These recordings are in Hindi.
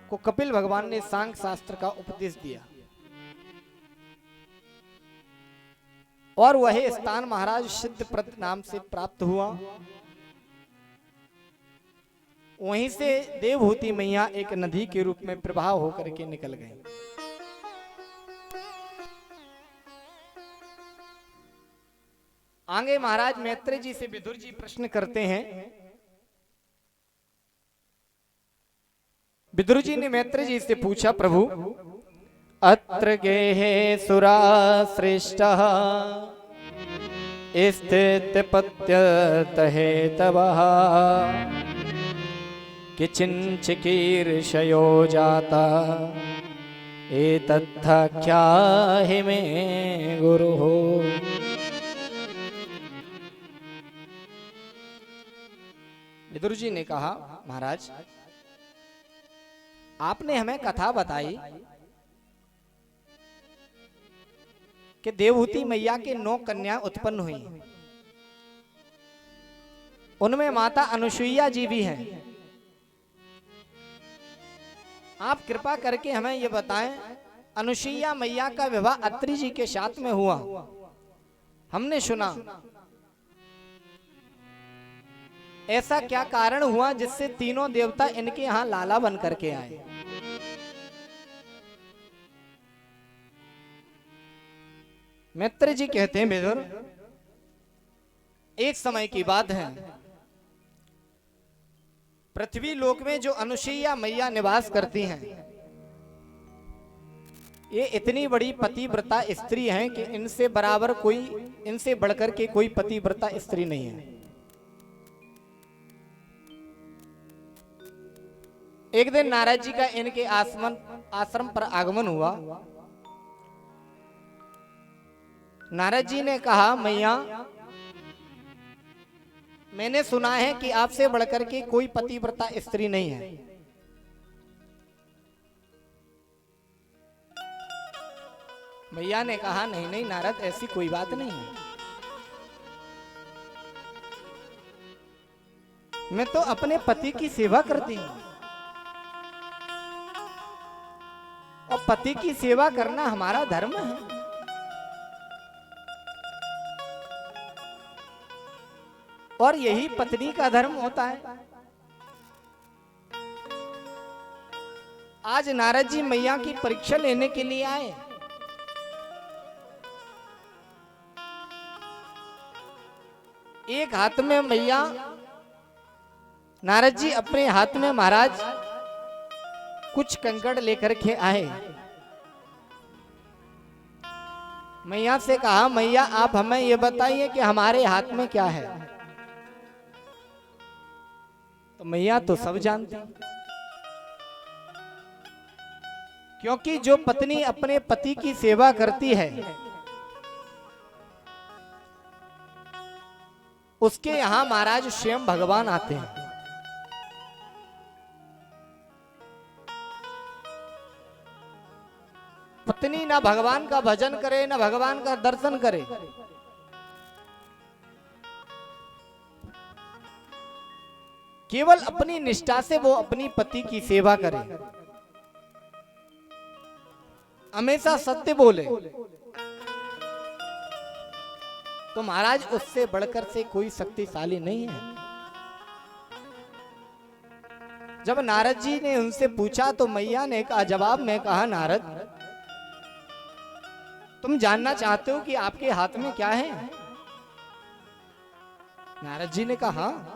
को कपिल भगवान ने सांख्य शास्त्र का उपदेश दिया और वह स्थान महाराज सिद्धप्रद नाम से प्राप्त हुआ। वहीं से देवहूति मैया एक नदी के रूप में प्रवाह होकर के निकल गई। आगे महाराज मैत्रेय जी से विदुर जी प्रश्न करते हैं। विदुर जी ने मैत्रेय जी से पूछा, प्रभु अत्र गेहे सुरा श्रेष्ठः स्थित पत्यत हेतवः किंचिकीर्षयो जाता एतद्धाख्याहि मे गुरुः। विदुर जी ने कहा, महाराज आपने हमें कथा बताई कि देवहूति मैया के 9 कन्या उत्पन्न हुई, उनमें माता अनुसुईया जी भी हैं। आप कृपा करके हमें यह बताएं, अनुसुईया मैया का विवाह अत्रि जी के साथ में हुआ, हमने सुना, ऐसा क्या कारण हुआ जिससे तीनों देवता इनके यहां लाला बन करके आए? मैत्रेय जी कहते हैं, विदुर एक समय की बात है, पृथ्वी लोक में जो अनुसुईया मैया निवास करती हैं, ये इतनी बड़ी पतिव्रता स्त्री हैं कि इनसे बराबर कोई, इनसे बढ़कर के कोई पतिव्रता स्त्री नहीं है। एक दिन नारद जी का इनके आश्रम पर आगमन हुआ। नारद जी ने कहा, मैया मैंने सुना है कि आपसे बढ़कर के कोई पतिव्रता स्त्री नहीं है। मैया ने कहा, नहीं नहीं नारद, ऐसी कोई बात नहीं है, मैं तो अपने पति की सेवा करती हूं और पति की सेवा करना हमारा धर्म है। और यही पत्नी का धर्म होता है। आज नारद जी मैया की परीक्षा लेने के लिए आए। एक हाथ में मैया, नारद जी अपने हाथ में महाराज कुछ कंकड़ लेकर के आए। मैया से कहा, मैया आप हमें ये बताइए कि हमारे हाथ में क्या है? तो मैया तो सब जानती, क्योंकि जो पत्नी अपने पति की सेवा करती है उसके यहां महाराज स्वयं भगवान आते हैं। पत्नी ना भगवान का भजन करे ना भगवान का दर्शन करे, केवल अपनी निष्ठा से वो अपनी पति की सेवा करे, हमेशा सत्य बोले, तो महाराज उससे बढ़कर से कोई शक्तिशाली नहीं है। जब नारद जी ने उनसे पूछा तो मैया ने कहा, जवाब में कहा, नारद तुम जानना चाहते हो कि आपके हाथ में क्या है? नारद जी ने कहा, हाँ।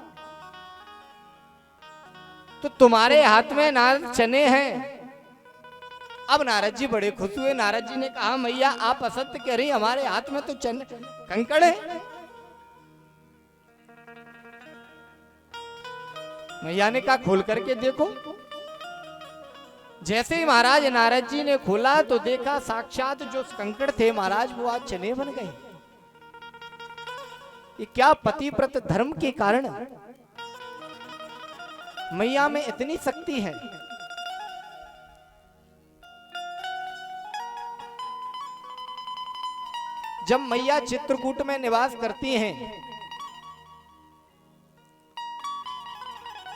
तो तुम्हारे हाथ में नारद चने हैं। अब नारद जी बड़े खुश हुए। नारद जी ने कहा, मैया आप असत्य कह रही, हमारे हाथ में तो चने कंकड़ है। मैया ने कहा, खोल करके देखो। जैसे ही महाराज नारद जी ने खोला तो देखा साक्षात जो कंकड़ थे महाराज वो आज चने बन गए। ये क्या पतिव्रत धर्म के कारण मैया में इतनी शक्ति है। जब मैया चित्रकूट में निवास करती हैं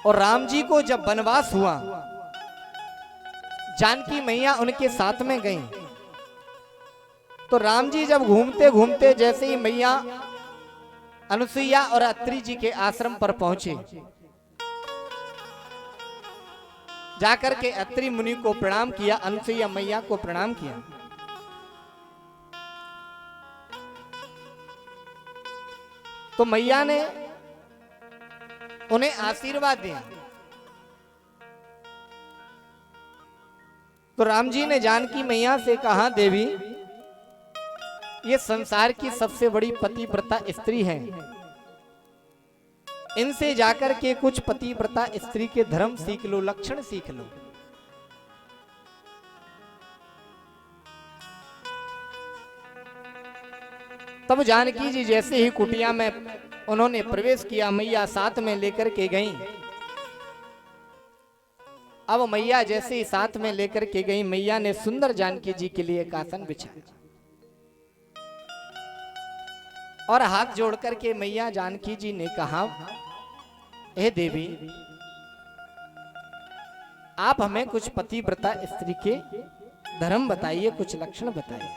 और राम जी को जब वनवास हुआ जानकी मैया उनके साथ में गईं। तो राम जी जब घूमते घूमते जैसे ही मैया अनुसुईया और अत्रि जी के आश्रम पर पहुंचे, जाकर के अत्रि मुनि को प्रणाम किया, अनुसुईया मैया को प्रणाम किया। तो मैया ने उन्हें आशीर्वाद दिया। तो राम जी ने जानकी मैया से कहा, देवी ये संसार की सबसे बड़ी पतिव्रता स्त्री हैं, इनसे जाकर के कुछ पतिव्रता स्त्री के धर्म सीख लो, लक्षण सीख लो। तब जानकी जी जैसे ही कुटिया में उन्होंने प्रवेश किया, मैया साथ में लेकर के गईं। अब मैया जैसे ही साथ में लेकर के गई, मैया ने सुंदर जानकी जी के लिए एक आसन बिछाया और हाथ जोड़ करके मैया जानकी जी ने कहा, हे देवी आप हमें कुछ पतिव्रता स्त्री के धर्म बताइए, कुछ लक्षण बताइए।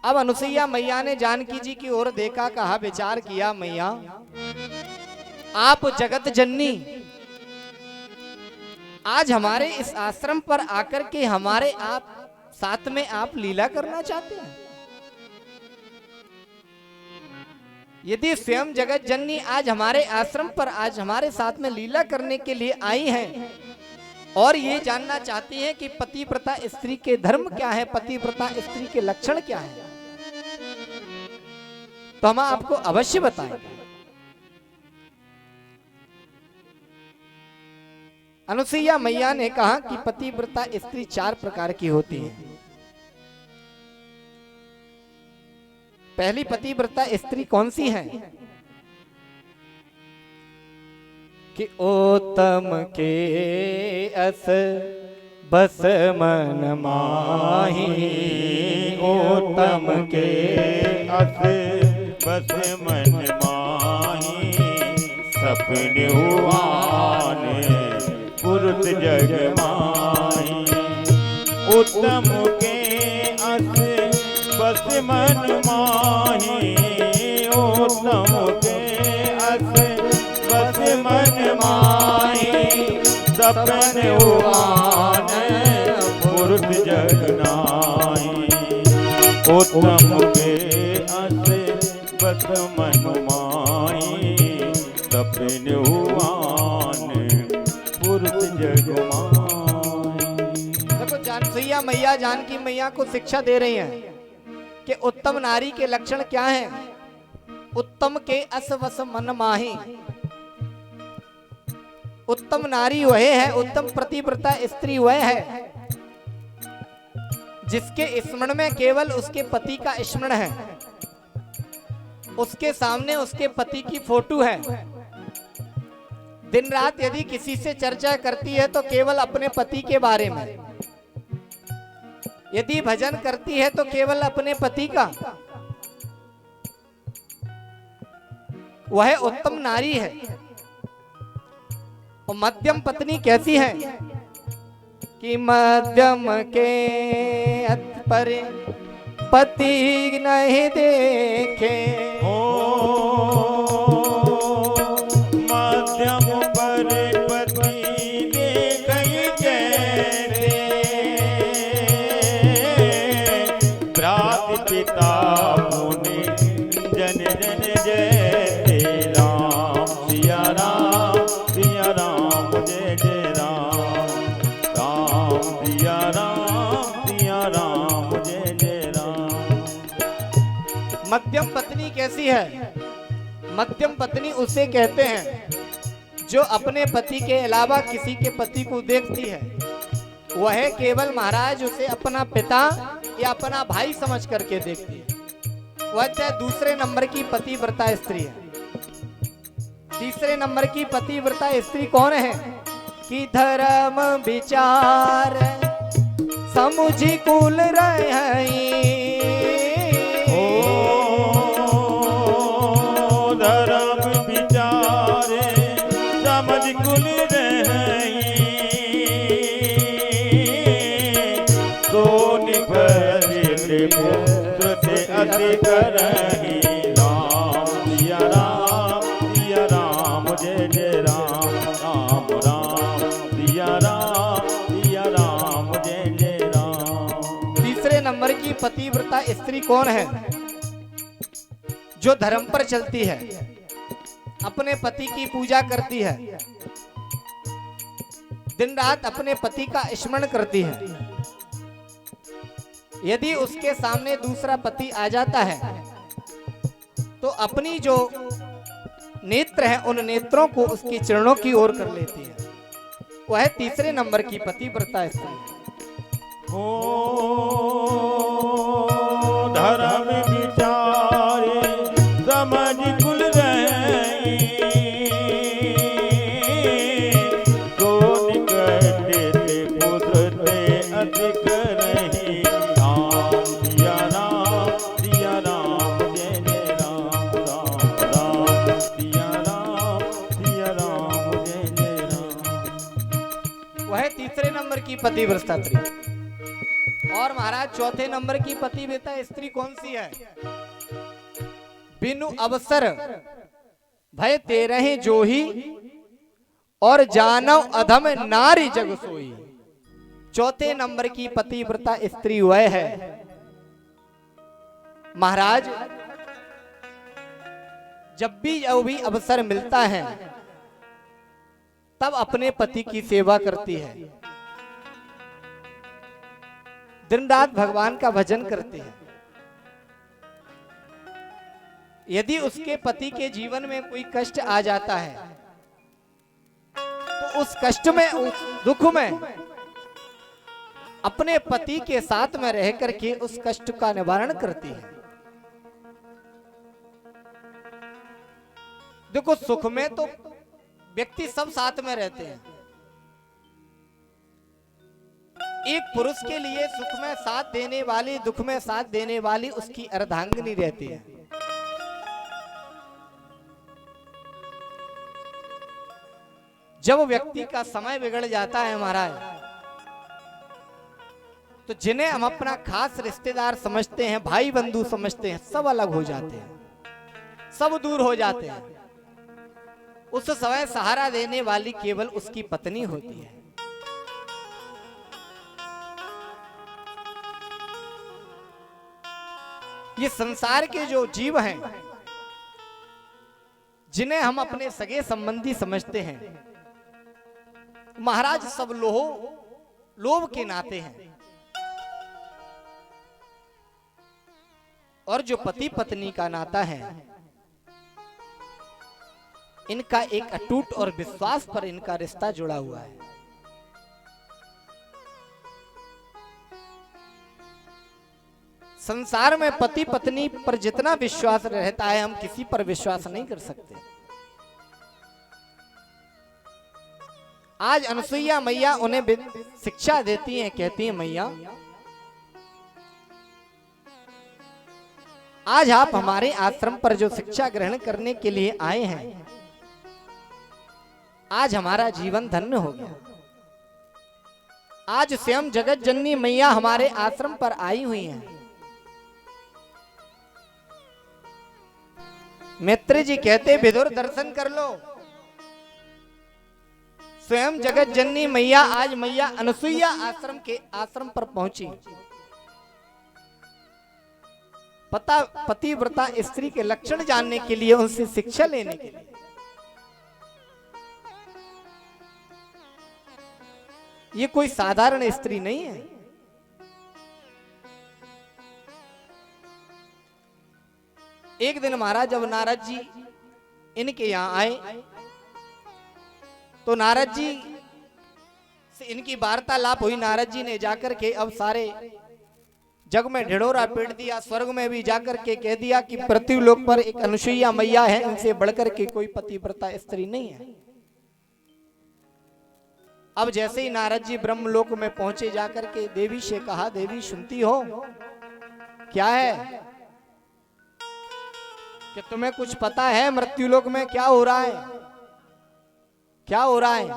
अब अनुसुईया मैया ने जानकी जी की ओर देखा, कहा, विचार किया, मैया आप जगत जननी आज हमारे इस आश्रम पर आकर के हमारे आप साथ में आप लीला करना चाहते हैं। यदि स्वयं जगत जननी आज हमारे आश्रम पर आज हमारे साथ में लीला करने के लिए आई हैं और ये जानना चाहती हैं कि पतिव्रता स्त्री के धर्म क्या है, पतिव्रता स्त्री के लक्षण क्या है, तो हम आपको अवश्य बताएंगे। अनुसुईया मैया ने कहा कि पतिव्रता स्त्री 4 प्रकार की होती है। पहली पतिव्रता स्त्री कौन सी है कि उत्तम के अस बस मन माही, उत्तम के अस बस मन माही, सपने हुआन पुरुष जग माही। उत्तम के अस बस मन माही, उत्तम के अस बस मन माही, सपने हुआन पुरुष जग नाही। उत्तम के अस बस मन माही, सपने हुआन पुरुष जग माही। देखो जानसैया मैया जानकी मैया को शिक्षा दे रही हैं कि उत्तम नारी के लक्षण क्या हैं। उत्तम के अस वस मन माही, उत्तम नारी वह है, उत्तम पतिव्रता स्त्री वह है जिसके स्मरण में केवल उसके पति का स्मरण है, उसके सामने उसके पति की फोटो है। दिन रात यदि किसी से चर्चा करती है तो केवल अपने पति के बारे में, यदि भजन करती है तो केवल अपने पति का। वह उत्तम नारी है। और मध्यम पत्नी कैसी है कि मध्यम के पर पति नहीं देखे, मध्यम पर पति देखई जैसे, भ्रात पिता मुनि जन जन जय राम, सिया राम सिया राम जय जय राम, राम सिया राम जय जय राम। मध्यम पत्नी कैसी है? मध्यम पत्नी उसे कहते हैं जो अपने पति के अलावा किसी के पति को देखती है, वह केवल महाराज उसे अपना पिता या अपना भाई समझ करके देखती है। वह चाहे दूसरे नंबर की पतिव्रता स्त्री है। तीसरे नंबर की पतिव्रता स्त्री कौन है कि धर्म विचार समुझी कुल रही, धर्म विचारे समझ कुल रही, करही राम सिया राम जय जय राम राम राम सिया राम जय जय राम। तीसरे नंबर की पतिव्रता स्त्री कौन है? जो धर्म पर चलती है, अपने पति की पूजा करती है, दिन रात अपने पति का स्मरण करती है। यदि उसके सामने दूसरा पति आ जाता है तो अपनी जो नेत्र है उन नेत्रों को उसके चरणों की ओर कर लेती है। वह तीसरे नंबर की पतिव्रता स्त्री है। ओ धर्म विचारे समझ कुल रही तो निकटे ते पुत्र ते अधिक रही राम सिया राम जय जय राम राम राम सिया राम जय जय राम। वह तीसरे नंबर की पतिव्रता स्त्री। और महाराज चौथे नंबर की पतिव्रता स्त्री कौन सी है? बिनु अवसर भय तेरहि जोही और जानव अधम नारी जग सोई। चौथे नंबर की पतिव्रता स्त्री वह है महाराज, जब भी अवसर मिलता है तब अपने पति की सेवा करती है, दिन रात भगवान का भजन करते हैं। यदि उसके पति के जीवन में कोई कष्ट आ जाता है तो उस कष्ट में, उस दुख में अपने पति के साथ में रह करके उस कष्ट का निवारण करती है। देखो, सुख में तो व्यक्ति सब साथ में रहते हैं। एक पुरुष के लिए सुख में साथ देने वाली, दुख में साथ देने वाली उसकी अर्धांगिनी रहती है। जब व्यक्ति का समय बिगड़ जाता है महाराज, तो जिन्हें हम अपना खास रिश्तेदार समझते हैं, भाई बंधु समझते हैं, सब अलग हो जाते हैं, सब दूर हो जाते हैं। उस समय सहारा देने वाली केवल उसकी पत्नी होती है। ये संसार के जो जीव हैं, जिन्हें हम अपने सगे संबंधी समझते हैं, महाराज सब लोभ के नाते हैं। और जो पति पत्नी का नाता है, इनका एक अटूट और विश्वास पर इनका रिश्ता जुड़ा हुआ है। संसार में पति पत्नी पर जितना विश्वास रहता है, हम किसी पर विश्वास नहीं कर सकते। आज अनसुईया मैया उन्हें शिक्षा देती हैं, कहती हैं, मैया आज आप हमारे आश्रम पर जो शिक्षा ग्रहण करने के लिए आए हैं, आज हमारा जीवन धन्य हो गया। आज स्वयं जगत जननी मैया हमारे आश्रम पर आई हुई हैं। मैत्री जी कहते, विदुर दर्शन कर लो, स्वयं जगत जननी मैया आज मैया अनसुईया आश्रम पर पहुंची। पतिव्रता स्त्री के लक्षण जानने के लिए, उनसे शिक्षा लेने के लिए। ये कोई साधारण स्त्री नहीं है। एक दिन महाराज जब नारद जी इनके यहां आए, तो नारद जी से इनकी वार्तालाप हुई। नारद जी ने जाकर के अब सारे जग में ढिढोरा पीट दिया, स्वर्ग में भी जाकर के कह दिया कि पृथ्वीलोक पर एक अनसुईया मैया है, इनसे बढ़कर के कोई पतिव्रता स्त्री नहीं है। अब जैसे ही नारद जी ब्रह्मलोक में पहुंचे, जाकर के देवी से कहा, देवी सुनती हो क्या है, कि तुम्हें कुछ पता है मृत्युलोक में क्या हो रहा है? क्या हो रहा है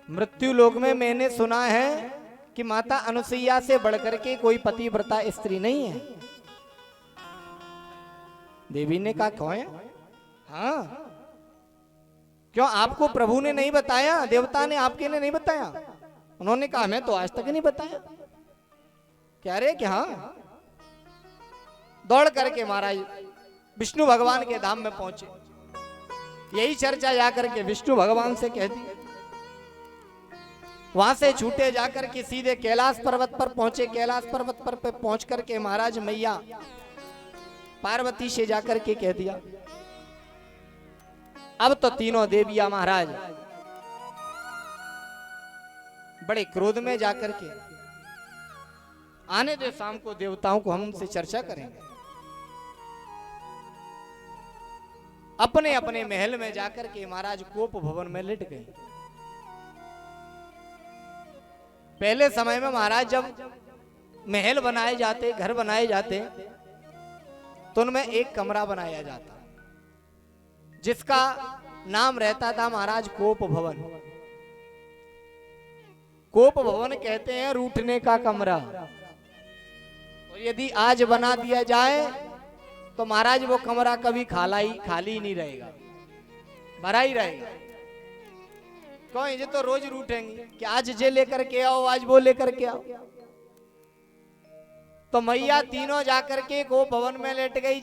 मृत्युलोक में? मैंने सुना है कि माता अनुसुईया से बढ़कर के कोई पतिव्रता स्त्री नहीं है। देवी ने कहा कौन है? हाँ, क्यों आपको प्रभु ने नहीं बताया, देवता ने आपके ने नहीं बताया? उन्होंने कहा मैं तो आज तक नहीं बताया। कह रहे कि हाँ। दौड़ करके महाराज विष्णु भगवान के धाम में पहुंचे। यही चर्चा जाकर के विष्णु भगवान से कह दी। वहां से छूटे जाकर के सीधे कैलाश पर्वत पर पहुंचे। कैलाश पर्वत पर पहुंच करके महाराज मैया पार्वती से जाकर के कह दिया। अब तो तीनों देवियां महाराज बड़े क्रोध में जाकर के, आने दे शाम को देवताओं को, हम उनसे चर्चा करेंगे। अपने अपने महल में जाकर के महाराज कोप भवन में लेट गए। पहले समय में महाराज जब महल बनाए जाते, घर बनाए जाते, तो उनमें एक कमरा बनाया जाता जिसका नाम रहता था महाराज कोप भवन। कोप भवन कहते हैं रूठने का कमरा। और यदि आज बना दिया जाए तो महाराज वो कमरा कभी खाली नहीं रहेगा, भरा ही रहेगा। कौन ये तो रोज रूठेंगे कि आज जे लेकर के आओ, आज वो लेकर के आओ। तो मैया तीनों जाकर के कोप भवन में लेट गई।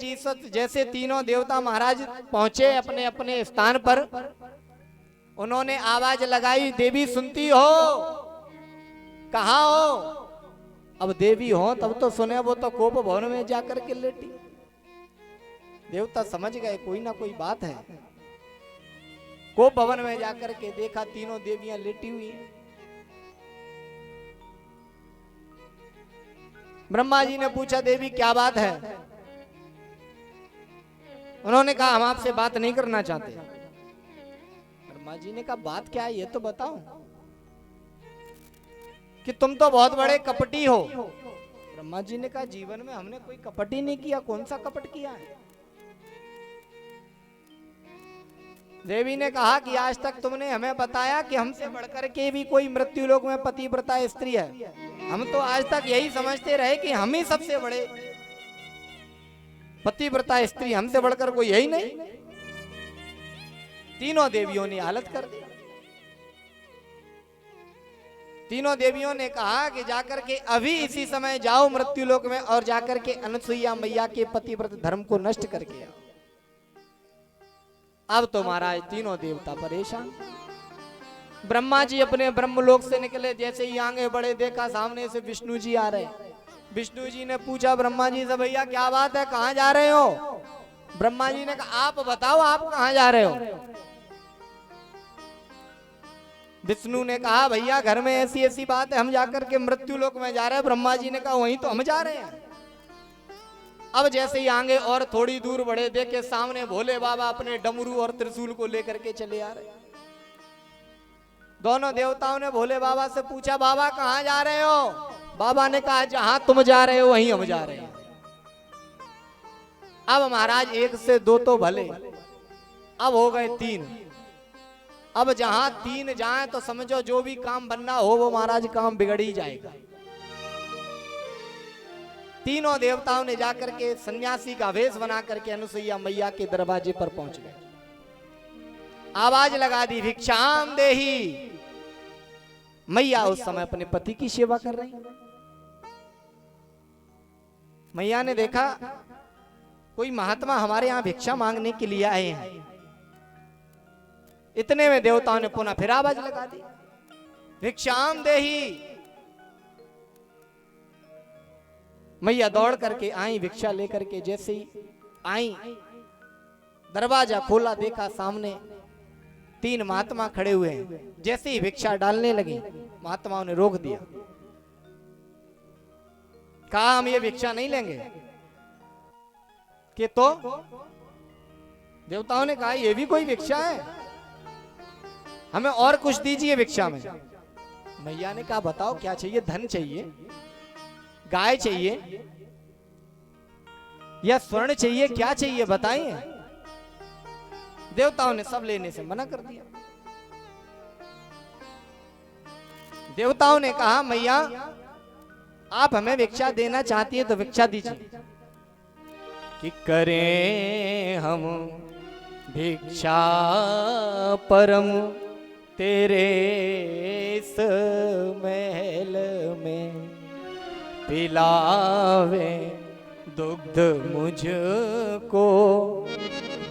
जैसे तीनों देवता महाराज पहुंचे अपने अपने स्थान पर, उन्होंने आवाज लगाई, देवी सुनती हो? कहाँ हो? अब देवी हो तब तो सुने, वो तो कोप भवन में जाकर के लेटी। देवता समझ गए कोई ना कोई बात है। कोप भवन में जाकर के देखा तीनों देवियां लेटी हुई हैं। ब्रह्मा जी ने पूछा देवी क्या बात है? उन्होंने कहा हम आपसे बात नहीं करना चाहते। ब्रह्मा जी ने कहा बात क्या है ये तो बताओ, कि तुम तो बहुत बड़े कपटी हो। ब्रह्मा जी ने कहा जीवन में हमने कोई कपट ही नहीं किया। कौन सा कपट किया है? देवी ने कहा कि आज तक तुमने हमें बताया कि हमसे बढ़कर के भी कोई मृत्यु लोक में पतिव्रता स्त्री है। हम तो आज तक यही समझते रहे कि हम ही सबसे बड़े पतिव्रता स्त्री, हमसे बढ़कर कोई यही नहीं। तीनों देवियों ने हालत कर दी। तीनों देवियों ने कहा कि जाकर के अभी इसी समय जाओ मृत्यु लोक में और जाकर के अनुसुईया मैया के पतिव्रत धर्म को नष्ट करके आओ। अब तो महाराज तीनों देवता परेशान। ब्रह्मा जी अपने ब्रह्मलोक से निकले, जैसे ही आगे बढ़े देखा सामने से विष्णु जी आ रहे। विष्णु जी ने पूछा ब्रह्मा जी से, भैया क्या बात है, कहाँ जा रहे हो? ब्रह्मा जी ने कहा आप बताओ आप कहाँ जा रहे हो? विष्णु ने कहा भैया घर में ऐसी ऐसी बात है, हम जाकर के मृत्यु लोक में जा रहे हैं। ब्रह्मा जी ने कहा वहीं तो हम जा रहे हैं। अब जैसे ही आगे और थोड़ी दूर बढ़े देखे सामने भोले बाबा अपने डमरू और त्रिशूल को लेकर के चले आ रहे। दोनों देवताओं ने भोले बाबा से पूछा बाबा कहाँ जा रहे हो? बाबा ने कहा जहां तुम जा रहे हो वहीं हम जा रहे हैं। अब महाराज एक से दो तो भले, अब हो गए तीन। अब जहां तीन जाए तो समझो जो भी काम बनना हो वो महाराज काम बिगड़ ही जाएगा। तीनों देवताओं ने जाकर के सन्यासी का वेश बना करके अनुसुईया मैया के दरवाजे पर पहुंच गए। आवाज लगा दी भिक्षाम देही। मैया उस समय अपने पति की सेवा कर रही। मैया ने देखा कोई महात्मा हमारे यहां भिक्षा मांगने के लिए आए हैं। इतने में देवताओं ने पुनः फिर आवाज लगा दी भिक्षाम देही। मैया दौड़ करके आई भिक्षा लेकर के। जैसे ही आई दरवाजा खोला देखा सामने तीन महात्मा खड़े हुए हैं। जैसे ही भिक्षा डालने लगे महात्माओं ने रोक दिया, कहा हम ये भिक्षा नहीं लेंगे। कि तो देवताओं ने कहा ये भी कोई भिक्षा है, हमें और कुछ दीजिए भिक्षा में। मैया ने कहा बताओ क्या चाहिए? धन चाहिए, गाय चाहिए या स्वर्ण चाहिए, क्या चाहिए बताइए। देवताओं ने सब लेने से मना कर दिया। देवताओं ने कहा मैया आप हमें भिक्षा देना चाहती है तो भिक्षा दीजिए। कि करें हम भिक्षा परम तेरे इस महल में, पिलावे दुग्ध मुझको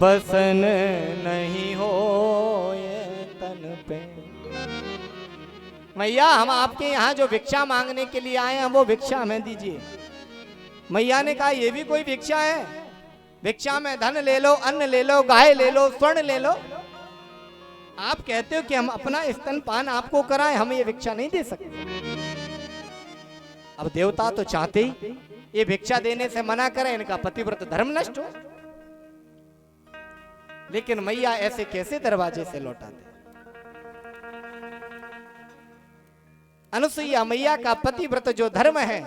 बसन नहीं हो ये तन पे। मैया हम आपके यहाँ जो भिक्षा मांगने के लिए आए हैं वो भिक्षा हमें दीजिए। मैया ने कहा ये भी कोई भिक्षा है? भिक्षा में धन ले लो, अन्न ले लो, गाय ले लो, स्वर्ण ले लो। आप कहते हो कि हम अपना स्तनपान आपको कराएं, हम ये भिक्षा नहीं दे सकते। अब देवता तो चाहते ही ये भिक्षा देने से मना करें, इनका पतिव्रत धर्म नष्ट हो। लेकिन मैया ऐसे कैसे दरवाजे से लौटाते? अनुसुईया मैया का पतिव्रत जो धर्म है,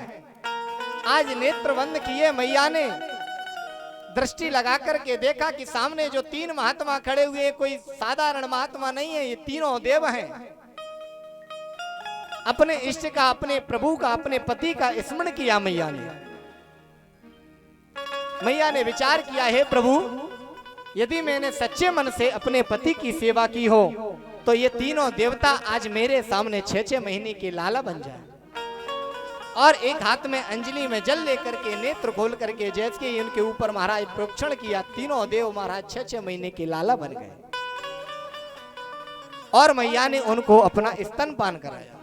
आज नेत्र बंद किए मैया ने दृष्टि लगा करके देखा कि सामने जो तीन महात्मा खड़े हुए, कोई साधारण महात्मा नहीं है, ये तीनों देव हैं। अपने इष्ट का, अपने प्रभु का, अपने पति का स्मरण किया मैया ने। मैया ने विचार किया, हे प्रभु यदि मैंने सच्चे मन से अपने पति की सेवा की हो तो ये तीनों देवता आज मेरे सामने 6-6 महीने के लाला बन जाए। और एक हाथ में अंजलि में जल लेकर के नेत्र खोल करके जैसे ही उनके ऊपर महाराज प्रोक्षण किया, तीनों देव महाराज 6-6 महीने के लाला बन गए। और मैया ने उनको अपना स्तनपान कराया।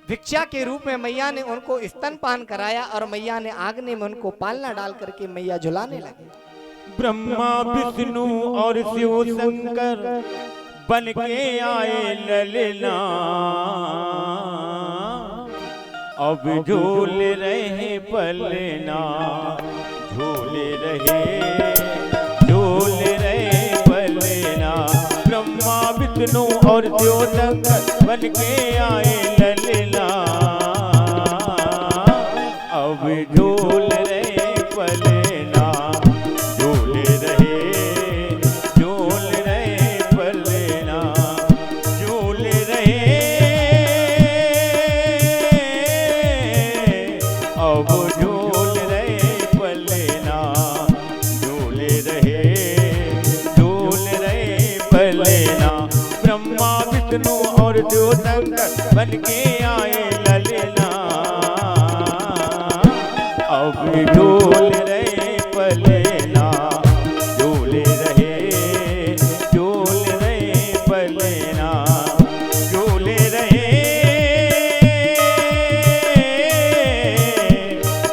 भिक्षा के रूप में मैया ने उनको स्तनपान कराया और मैया ने आगने में उनको पालना डाल करके मैया झुलाने लगे। ब्रह्मा विष्णु और शिव शंकर बन के आए ललना, अब झूल रहे पलना, झूल रहे पलना। ब्रह्मा विष्णु और शिव शंकर बन के आए ललना, अब झूल रहे पलना, झूल रहे पलना, झूल रहे, अब झूल रहे पलना, झूल रहे पलना। ब्रह्मा विष्णु और शिव शंकर बन के आए ललना, अब झूल रहे पलना, झूल रहे पलना, झूल रहे,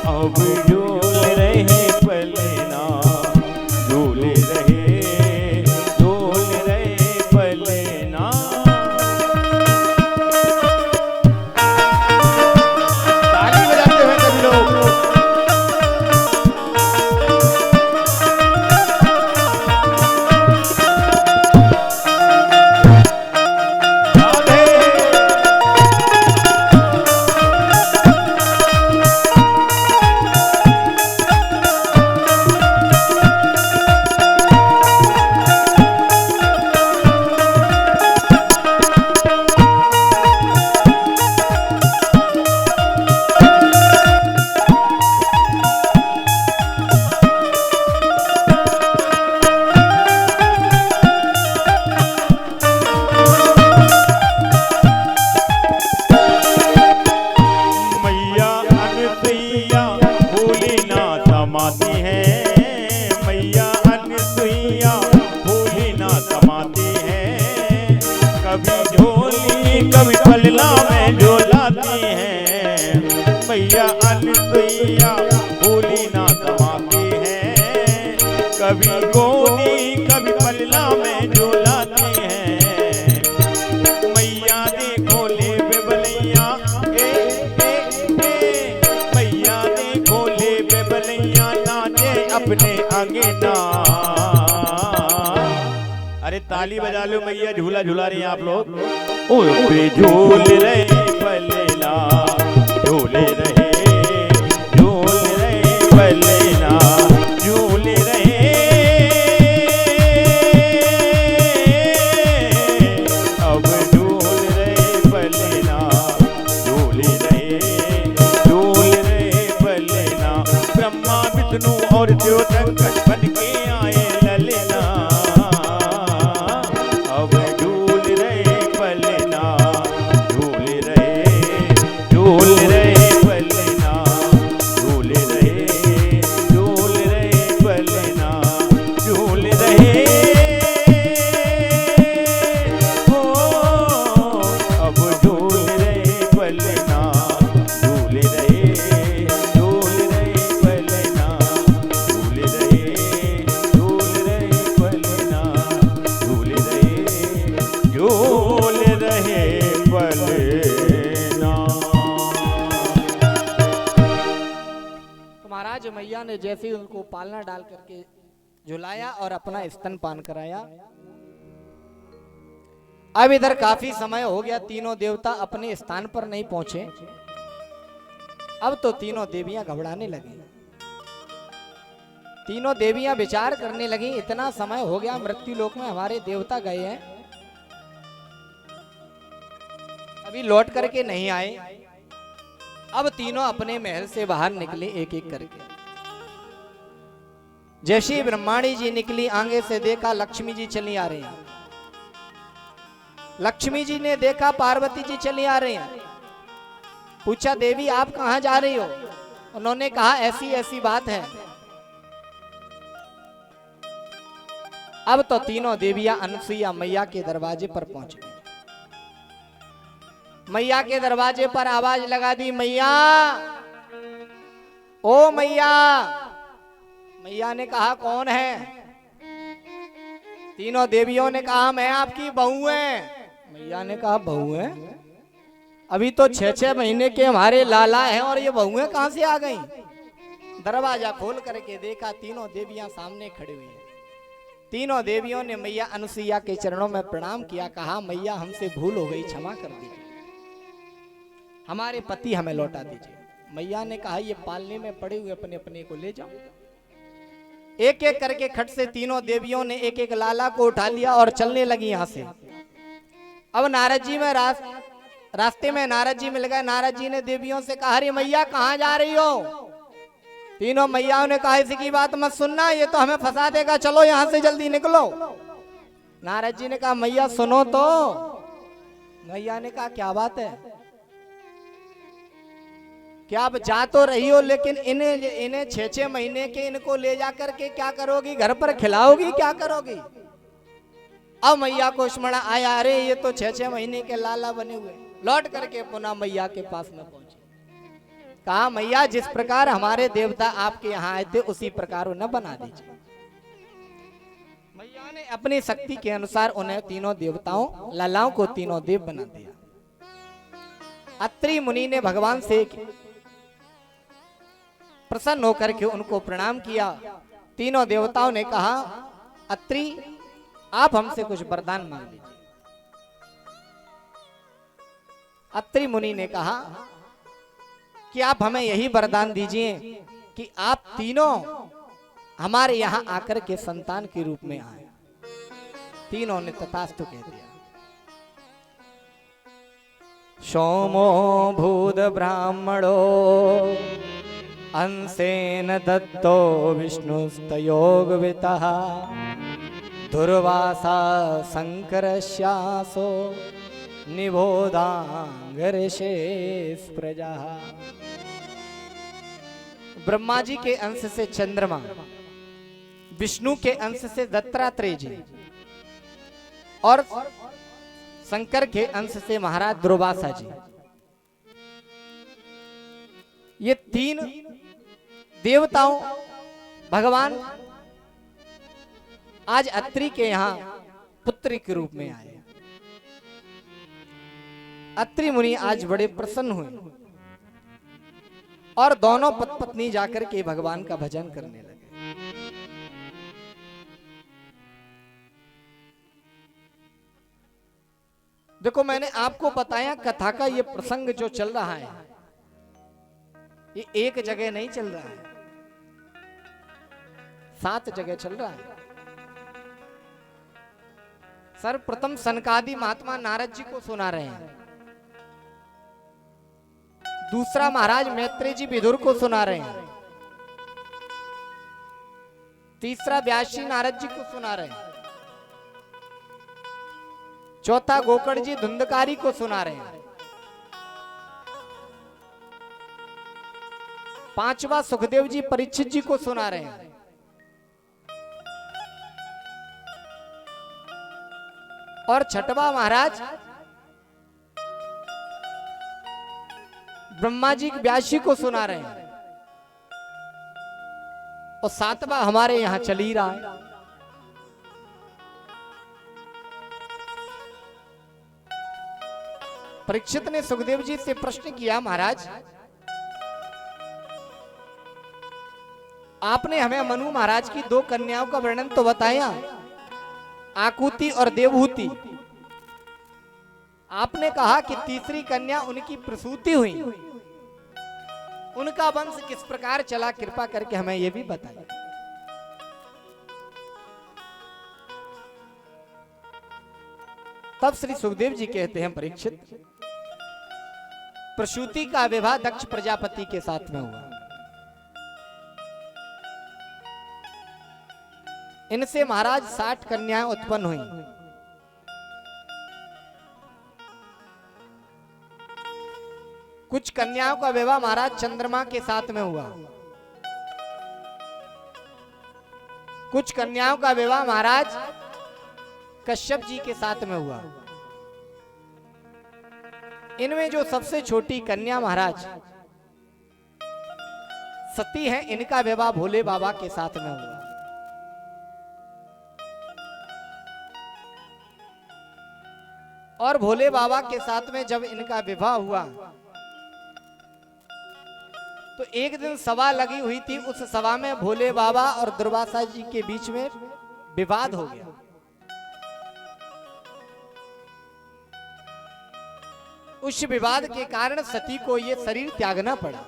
अब झूल रहे पलना, झूल रहे पलना। ताली बजाते हुए सभी लोग। कभी पलना में झोलाती है, मैया अनुसुईया भोली ना समाती है। कभी गोदी कभी पलना में झोलाती है, मैया देखो ले बेबलैया, मैया देखो ले बेबलैया नाचे अपने अंगना। अरे ताली बजा लो, मैया झूला झूला रही हैं आप लोग। पे झूल रहे पलना, झूल रहे पलना, झूल रहे, अब झूल रहे पलना। जैसे ही उनको पालना डाल करके झुलाया और अपना स्तनपान कराया। अब इधर काफी समय हो गया, तीनों देवता अपने स्थान पर नहीं पहुंचे। अब तो तीनों देवियां घबराने लगी। तीनों देवियां विचार करने लगी, इतना समय हो गया, मृत्यु लोक में हमारे देवता गए हैं, अभी लौट करके नहीं आए। अब तीनों अपने महल से बाहर निकले एक एक करके। जैसे ब्रह्माणी जी निकली, आगे से देखा लक्ष्मी जी चली आ रही हैं। लक्ष्मी जी ने देखा पार्वती जी चली आ रही हैं। पूछा, देवी आप कहां जा रही हो? उन्होंने कहा, ऐसी ऐसी बात है। अब तो तीनों देवियां अनसुईया मैया के दरवाजे पर पहुंच गई। मैया के दरवाजे पर आवाज लगा दी, मैया, ओ मैया। मैया ने कहा, कौन है? तीनों देवियों ने कहा, मैं आपकी बहू है। मैया ने कहा, बहू है? अभी तो 6-6 महीने के हमारे लाला हैं और ये बहुएं कहां से आ गई? दरवाजा खोल करके देखा, तीनों देवियां सामने खड़ी हुई हैं। तीनों देवियों ने मैया अनुसुईया के चरणों में प्रणाम किया, कहा, मैया हमसे भूल हो गई, क्षमा कर दीजिए, हमारे पति हमें लौटा दीजिए। मैया ने कहा, ये पालने में पड़े हुए अपने अपने को ले जाओ। एक एक करके खट से तीनों देवियों ने एक एक लाला को उठा लिया और चलने लगी यहां से। अब नारद जी में रास्ते में नारद जी मिल गए। नारद जी ने देवियों से कहा, अरे मैया कहां जा रही हो? तीनों मैयाओं ने कहा, इसकी बात मत सुनना, ये तो हमें फंसा देगा, चलो यहां से जल्दी निकलो। नारद जी ने कहा, मैया सुनो तो। मैया ने कहा, क्या बात है? क्या आप जा तो रही हो, लेकिन इन्हें 6-6 महीने के इनको ले जाकर के क्या करोगी? घर पर खिलाओगी, क्या करोगी? अब मैया को स्मरण आया, अरे ये तो 6-6 महीने के लाला बने हुए। लौट करके पुनः मैया के पास में पहुंचे। कहा, मैया जिस प्रकार हमारे देवता आपके यहाँ आए थे उसी प्रकार उन्हें बना दीजिए। मैया ने अपनी शक्ति के अनुसार उन्हें तीनों देवताओं लालाओं को तीनों देव बना दिया। अत्रि मुनि ने भगवान से प्रसन्न होकर के उनको प्रणाम किया। तीनों देवताओं ने कहा, अत्रि आप हमसे कुछ वरदान मांग लीजिए। अत्रि मुनि ने कहा कि आप हमें यही वरदान दीजिए कि आप तीनों हमारे यहां आकर के संतान के रूप में आए। तीनों ने तथास्तु कह दिया। सोमो भूत ब्राह्मणो अंशेन दत्तो विष्णुस्तयोगवितः दुर्वासा शंकरस्यासो निबोधांगर्षेष प्रजा। ब्रह्मा जी के अंश से चंद्रमा, विष्णु के अंश से दत्तात्रेय जी और शंकर के अंश से महाराज दुर्वासा जी, ये 3 देवताओं भगवान आज अत्रि के यहां पुत्री के रूप में आए। अत्रि मुनि आज बड़े प्रसन्न हुए और दोनों पत्नी जाकर के भगवान का भजन करने लगे। देखो, मैंने आपको बताया कथा का ये प्रसंग जो चल रहा है, ये एक जगह नहीं चल रहा है, 7 जगह चल रहा है। सर्वप्रथम सनकादि महात्मा नारद जी को सुना रहे हैं। दूसरा महाराज मैत्रेय जी विदुर को सुना रहे हैं। तीसरा व्यास जी नारद जी को सुना रहे हैं। चौथा गोकर्ण जी धुंधकारी को सुना रहे हैं। 5वां सुखदेव जी परीक्षित जी को सुना रहे हैं। और 6वां महाराज ब्रह्मा जी व्यास जी को सुना रहे हैं। और 7वां हमारे यहां चल ही रहा है। परीक्षित ने सुखदेव जी से प्रश्न किया, महाराज आपने हमें मनु महाराज की 2 कन्याओं का वर्णन तो बताया, आकुति और देवहूति। आपने कहा कि तीसरी कन्या उनकी प्रसूति हुई, उनका वंश किस प्रकार चला, कृपा करके हमें यह भी बताइए। तब श्री सुखदेव जी कहते हैं, परीक्षित, प्रसूति का विवाह दक्ष प्रजापति के साथ में हुआ। इनसे महाराज 60 कन्याएं उत्पन्न हुई। कुछ कन्याओं का विवाह महाराज चंद्रमा के साथ में हुआ, कुछ कन्याओं का विवाह महाराज कश्यप जी के साथ में हुआ। इनमें जो सबसे छोटी कन्या महाराज सती है, इनका विवाह भोले बाबा के साथ में हुआ। और भोले बाबा के साथ में जब इनका विवाह हुआ तो एक दिन सभा लगी हुई थी। उस सभा में भोले बाबा और दुर्वासा जी के बीच में विवाद हो गया। उस विवाद के कारण सती को यह शरीर त्यागना पड़ा।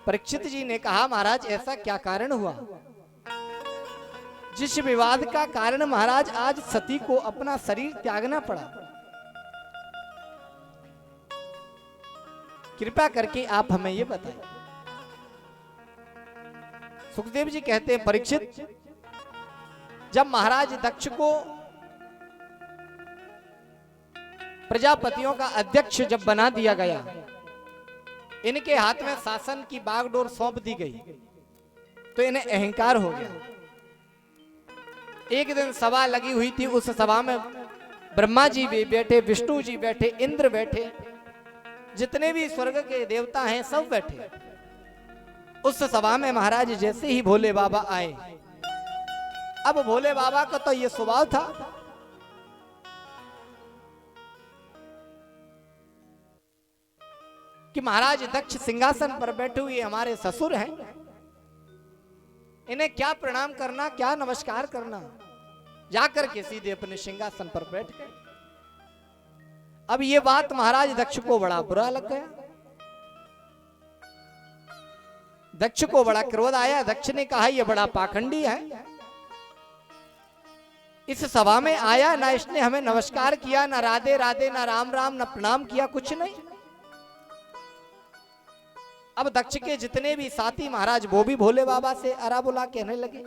परीक्षित जी ने कहा, महाराज ऐसा क्या कारण हुआ जिस विवाद का कारण महाराज आज सती को अपना शरीर त्यागना पड़ा? कृपया करके आप हमें यह बताएं। सुखदेव जी कहते हैं, परीक्षित, जब महाराज दक्ष को प्रजापतियों का अध्यक्ष जब बना दिया गया, इनके हाथ में शासन की बागडोर सौंप दी गई, तो इन्हें अहंकार हो गया। एक दिन सभा लगी हुई थी। उस सभा में ब्रह्मा जी भी बैठे, विष्णु जी बैठे, इंद्र बैठे, जितने भी स्वर्ग के देवता हैं सब बैठे। उस सभा में महाराज जैसे ही भोले बाबा आए, अब भोले बाबा का तो यह स्वभाव था कि महाराज दक्ष सिंहासन पर बैठे हुए हमारे ससुर हैं, इन्हें क्या प्रणाम करना, क्या नमस्कार करना, जाकर के सीधे अपने सिंहासन पर बैठ गए। अब ये बात महाराज दक्ष को बड़ा बुरा लग गया। दक्ष को बड़ा क्रोध आया। दक्ष ने कहा, यह बड़ा पाखंडी है, इस सभा में आया ना, इसने हमें नमस्कार किया, ना राधे राधे, ना राम राम, ना प्रणाम किया, कुछ नहीं। अब दक्ष के जितने भी साथी महाराज वो भी भोले बाबा से अरा बुला कहने लगे।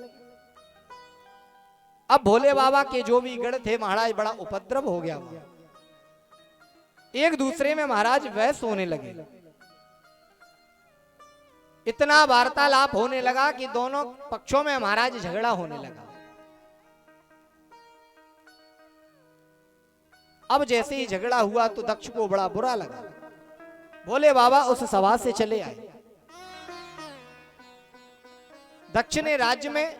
अब भोले बाबा के जो भी गण थे महाराज, बड़ा उपद्रव हो गया। एक दूसरे में महाराज बहस होने लगे। इतना वार्तालाप होने लगा कि दोनों पक्षों में महाराज झगड़ा होने लगा। अब जैसे ही झगड़ा हुआ तो दक्ष को बड़ा बुरा लगा। भोले बाबा उस सभा से चले आए। दक्ष ने राज्य में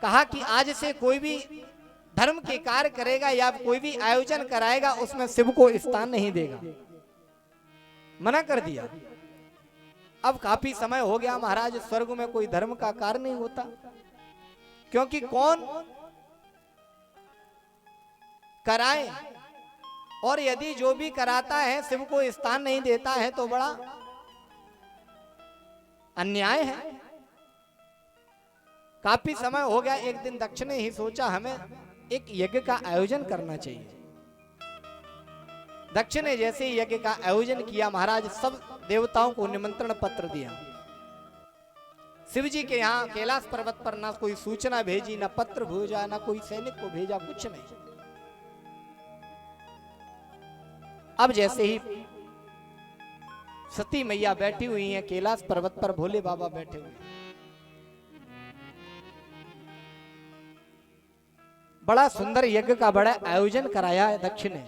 कहा कि आज से कोई भी धर्म के कार्य करेगा या कोई भी आयोजन कराएगा, उसमें शिव को स्थान नहीं देगा, मना कर दिया। अब काफी समय हो गया महाराज, स्वर्ग में कोई धर्म का कार्य नहीं होता, क्योंकि कौन कराए, और यदि जो भी कराता है शिव को स्थान नहीं देता है तो बड़ा अन्याय है। काफी समय हो गया। एक दिन दक्ष ने ही सोचा हमें एक यज्ञ का आयोजन करना चाहिए। दक्ष ने जैसे ही यज्ञ का आयोजन किया, महाराज सब देवताओं को निमंत्रण पत्र दिया। शिव जी के यहाँ कैलाश पर्वत पर ना कोई सूचना भेजी, ना पत्र भेजा, ना कोई सैनिक को भेजा, कुछ नहीं। अब जैसे ही सती मैया बैठी हुई हैं कैलाश पर्वत पर, भोले बाबा बैठे हुए, बड़ा सुंदर यज्ञ का बड़ा आयोजन कराया है दक्ष ने।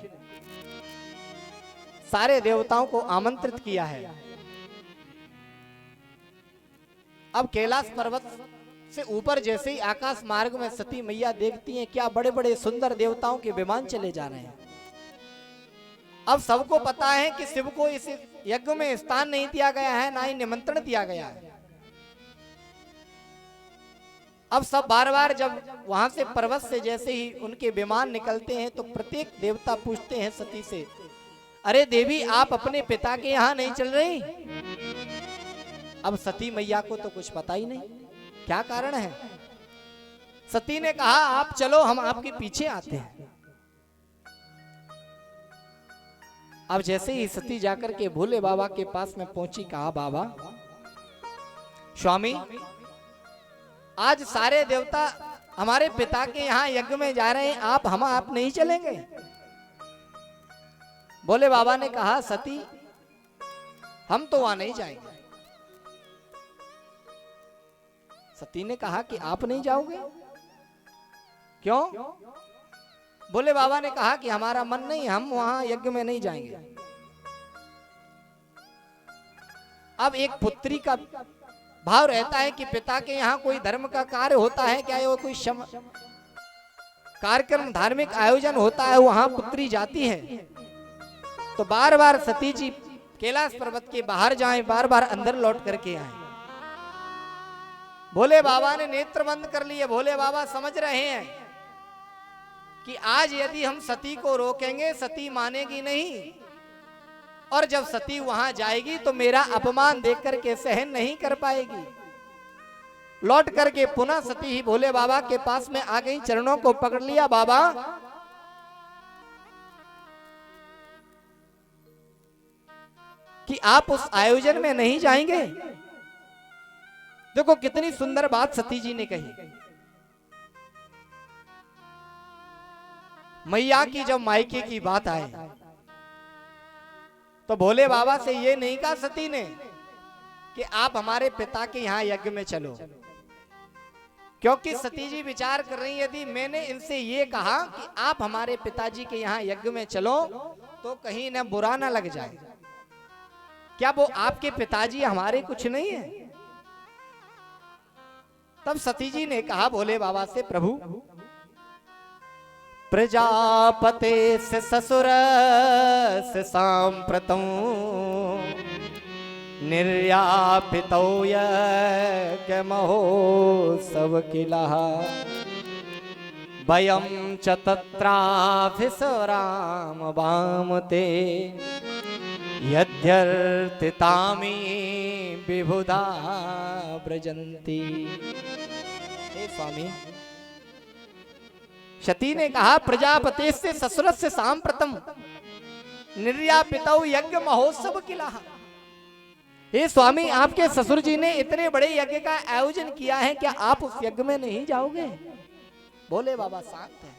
सारे देवताओं को आमंत्रित किया है। अब कैलाश पर्वत से ऊपर जैसे ही आकाश मार्ग में सती मैया देखती हैं, क्या बड़े बड़े सुंदर देवताओं के विमान चले जा रहे हैं। अब सबको पता है कि शिव को इस यज्ञ में स्थान नहीं दिया गया है, ना ही निमंत्रण दिया गया है। अब सब बार बार जब वहां से पर्वत से जैसे ही उनके विमान निकलते हैं तो प्रत्येक देवता पूछते हैं सती से, अरे देवी आप अपने पिता के यहाँ नहीं चल रही? अब सती मैया को तो कुछ पता ही नहीं क्या कारण है। सती ने कहा आप चलो, हम आपके पीछे आते हैं। अब जैसे ही सती जाकर के भोले बाबा के पास में पहुंची, कहा बाबा स्वामी आज सारे देवता हमारे पिता के यहाँ यज्ञ में जा रहे हैं, आप नहीं चलेंगे? भोले बाबा ने कहा सती हम तो वहां नहीं जाएंगे। सती ने कहा कि आप नहीं जाओगे? क्यों? भोले बाबा ने कहा कि हमारा मन नहीं, हम वहां यज्ञ में नहीं जाएंगे। अब एक पुत्री का भाव रहता है कि पिता के यहाँ कोई धर्म का कार्य होता है क्या, वो कोई कार्यक्रम धार्मिक आयोजन होता है, वहां पुत्री जाती है। तो बार बार सती जी कैलाश पर्वत के बाहर जाएं, बार बार अंदर लौट करके आए। भोले बाबा ने नेत्र बंद कर लिए। भोले बाबा समझ रहे हैं कि आज यदि हम सती को रोकेंगे सती मानेगी नहीं, और जब सती वहां जाएगी तो मेरा अपमान देख करके सहन नहीं कर पाएगी। लौट करके पुनः सती ही भोले बाबा के पास में आ गई, चरणों को पकड़ लिया। बाबा कि आप उस आयोजन में नहीं जाएंगे? देखो कितनी सुंदर बात सती जी ने कही। मैया की जब मायके की बात आए तो भोले बाबा से ये नहीं कहा सती ने कि आप हमारे पिता के यहाँ यज्ञ में चलो, क्योंकि सती जी विचार कर रही, यदि मैंने इनसे ये कहा कि आप हमारे पिताजी के यहाँ यज्ञ में चलो तो कहीं न बुरा ना लग जाए। क्या वो आपके पिताजी हमारे कुछ नहीं है? तब सती जी ने कहा भोले बाबा से, प्रभु प्रजापते से ससुर से सांप्रतम निर्यापितो यज्ञ महोत्सव किला वयं च तत्राभिस राम वामते यद्यर्थितामी विबुधा व्रजन्ति। हे स्वामी, सती ने कहा प्रजापति से ससुर से सांप्रतम निर्यापितो यज्ञ महोत्सव किला। हे स्वामी, आपके ससुर जी ने इतने बड़े यज्ञ का आयोजन किया है, क्या आप उस यज्ञ में नहीं जाओगे? भोले बाबा शांत है।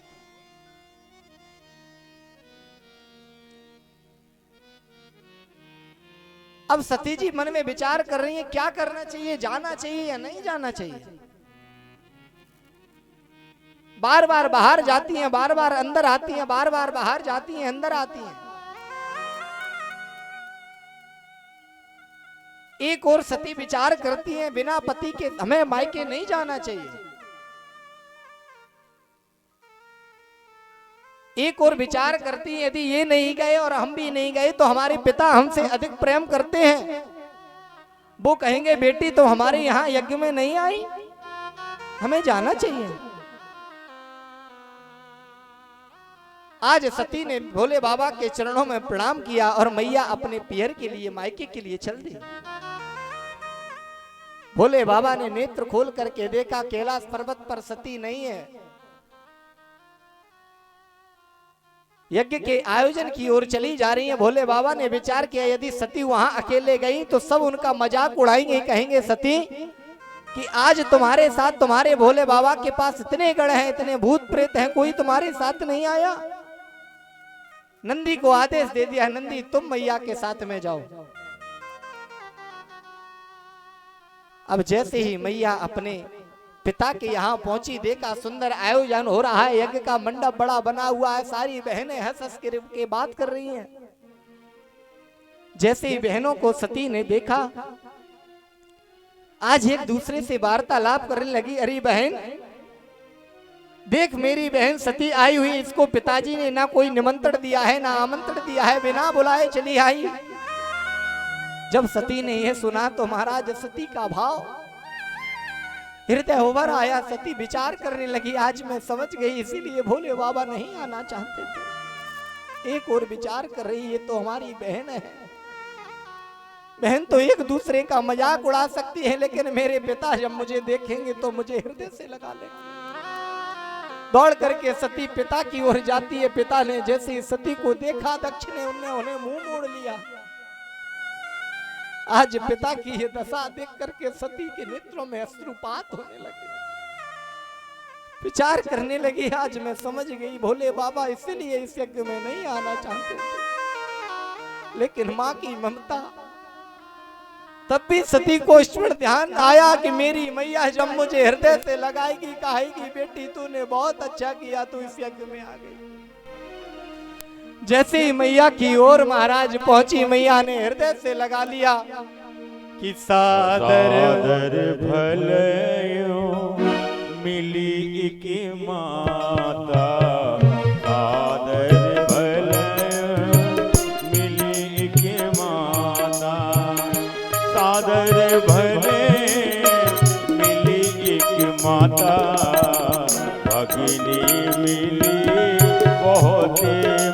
अब सती जी मन में विचार कर रही है क्या करना चाहिए, जाना चाहिए या नहीं जाना चाहिए। बार बार बाहर जाती हैं, बार बार अंदर आती हैं, बार बार बाहर जाती हैं, अंदर आती हैं। एक और सती विचार करती हैं बिना पति के हमें मायके नहीं जाना चाहिए। एक और विचार करती हैं यदि ये नहीं गए और हम भी नहीं गए तो हमारे पिता हमसे अधिक प्रेम करते हैं, वो कहेंगे बेटी तो हमारे यहाँ यज्ञ में नहीं आई, हमें जाना चाहिए। आज सती ने भोले बाबा के चरणों में प्रणाम किया और मैया अपने पियर के लिए मायके के लिए चल दी। भोले बाबा ने नेत्र खोल करके देखा कैलाश पर्वत पर सती नहीं है। यज्ञ के आयोजन की ओर चली जा रही है। भोले बाबा ने विचार किया यदि सती वहां अकेले गई तो सब उनका मजाक उड़ाएंगे, कहेंगे सती कि आज तुम्हारे साथ तुम्हारे भोले बाबा के पास इतने गढ़ हैं, इतने भूत प्रेत हैं, कोई तुम्हारे साथ नहीं आया। नंदी को आदेश दे दिया, नंदी तुम मैया के साथ में जाओ। अब जैसे ही मैया अपने पिता के यहाँ पहुंची, देखा सुंदर आयोजन हो रहा है, यज्ञ का मंडप बड़ा बना हुआ है, सारी बहनें हंस हंस के बात कर रही हैं। जैसे ही बहनों को सती ने देखा, आज एक दूसरे से वार्तालाप करने लगी। अरे बहन, देख मेरी बहन सती आई हुई, इसको पिताजी ने ना कोई निमंत्रण दिया है ना आमंत्रण दिया है, बिना बुलाए चली आई। जब सती ने यह सुना तो महाराज सती का भाव हृदय उभर आया। सती विचार करने लगी, आज मैं समझ गई इसीलिए भोले बाबा नहीं आना चाहते थे। एक और विचार कर रही, ये तो हमारी बहन है, बहन तो एक दूसरे का मजाक उड़ा सकती है, लेकिन मेरे पिता जब मुझे देखेंगे तो मुझे हृदय से लगा लेंगे। दौड़ करके सती पिता की ओर जाती है। पिता ने जैसे ही सती को देखा, दक्ष ने उन्हें मुंह मोड़ लिया। आज पिता की ये दशा देख करके सती के नेत्रों में अश्रुपात होने लगे। विचार करने लगी, आज मैं समझ गई भोले बाबा इसलिए इस यज्ञ में नहीं आना चाहते थे, लेकिन मां की ममता। तब भी सती को इस पर ध्यान आया कि मेरी मैया जब मुझे हृदय से लगाएगी, कहेगी बेटी तूने बहुत अच्छा किया, तू इस यज्ञ में आ गई। जैसे ही मैया की ओर महाराज पहुंची, मैया ने हृदय से लगा लिया कि सादर भलयो मिली की माता, सादर भलयो मिली की माता, सादर भले मिली एक माता, भगिनी मिली बहुत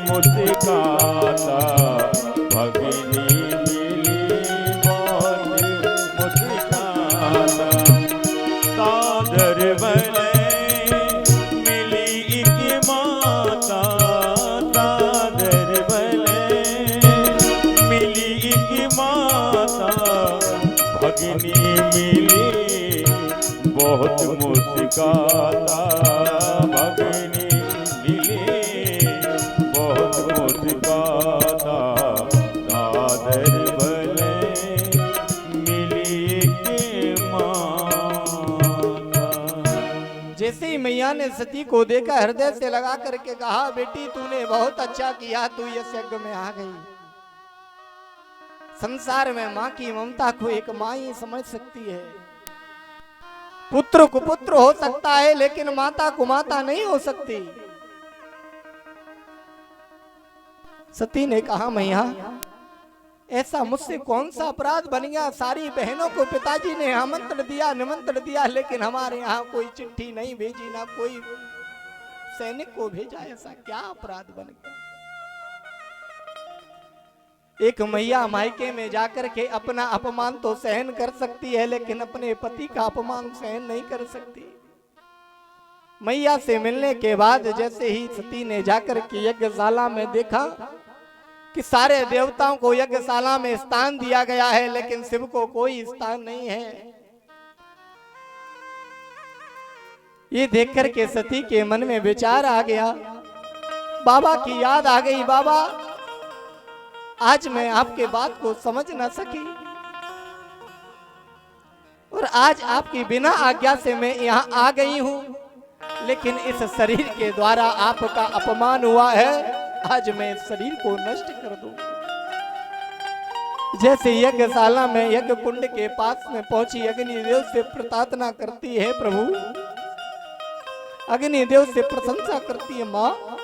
मुस्काता, भगिनी मिली बहुत मुस्काता, सादर भले मिली एक माता, सादर भले मिली एक माता, भगिनी मिली बहुत मुस्काता, भगिनी मिली बहुत मुस्काता, सादर भले मिली के माता। जैसे ही मैया ने सती को देखा, हृदय से लगा करके कहा, बेटी तूने बहुत अच्छा किया, तू इस यज्ञ में आ गई। संसार में मां की ममता को एक मां ही समझ सकती है। पुत्र को पुत्र हो सकता है, लेकिन माता को माता नहीं हो सकती। सती ने कहा, मैया ऐसा मुझसे कौन सा अपराध बन गया? सारी बहनों को पिताजी ने आमंत्रण दिया, निमंत्रण दिया, लेकिन हमारे यहाँ कोई चिट्ठी नहीं भेजी, ना कोई सैनिक को भेजा। ऐसा क्या अपराध बन गया? एक मैया मायके में जाकर के अपना अपमान तो सहन कर सकती है, लेकिन अपने पति का अपमान सहन नहीं कर सकती। मैया से मिलने के बाद जैसे ही सती ने जाकर के यज्ञशाला में देखा कि सारे देवताओं को यज्ञशाला में स्थान दिया गया है, लेकिन शिव को कोई स्थान नहीं है। ये देख करके सती के मन में विचार आ गया, बाबा की याद आ गई। बाबा आज मैं आपके बात को समझ न सकी, और आज आपकी बिना आज्ञा से मैं यहाँ आ गई हूँ, लेकिन इस शरीर के द्वारा आपका अपमान हुआ है। आज मैं इस शरीर को नष्ट कर दूं। जैसे यज्ञशाला में यज्ञ कुंड के पास में पहुंची, अग्निदेव से प्रार्थना करती है, प्रभु अग्निदेव से प्रशंसा करती है, माँ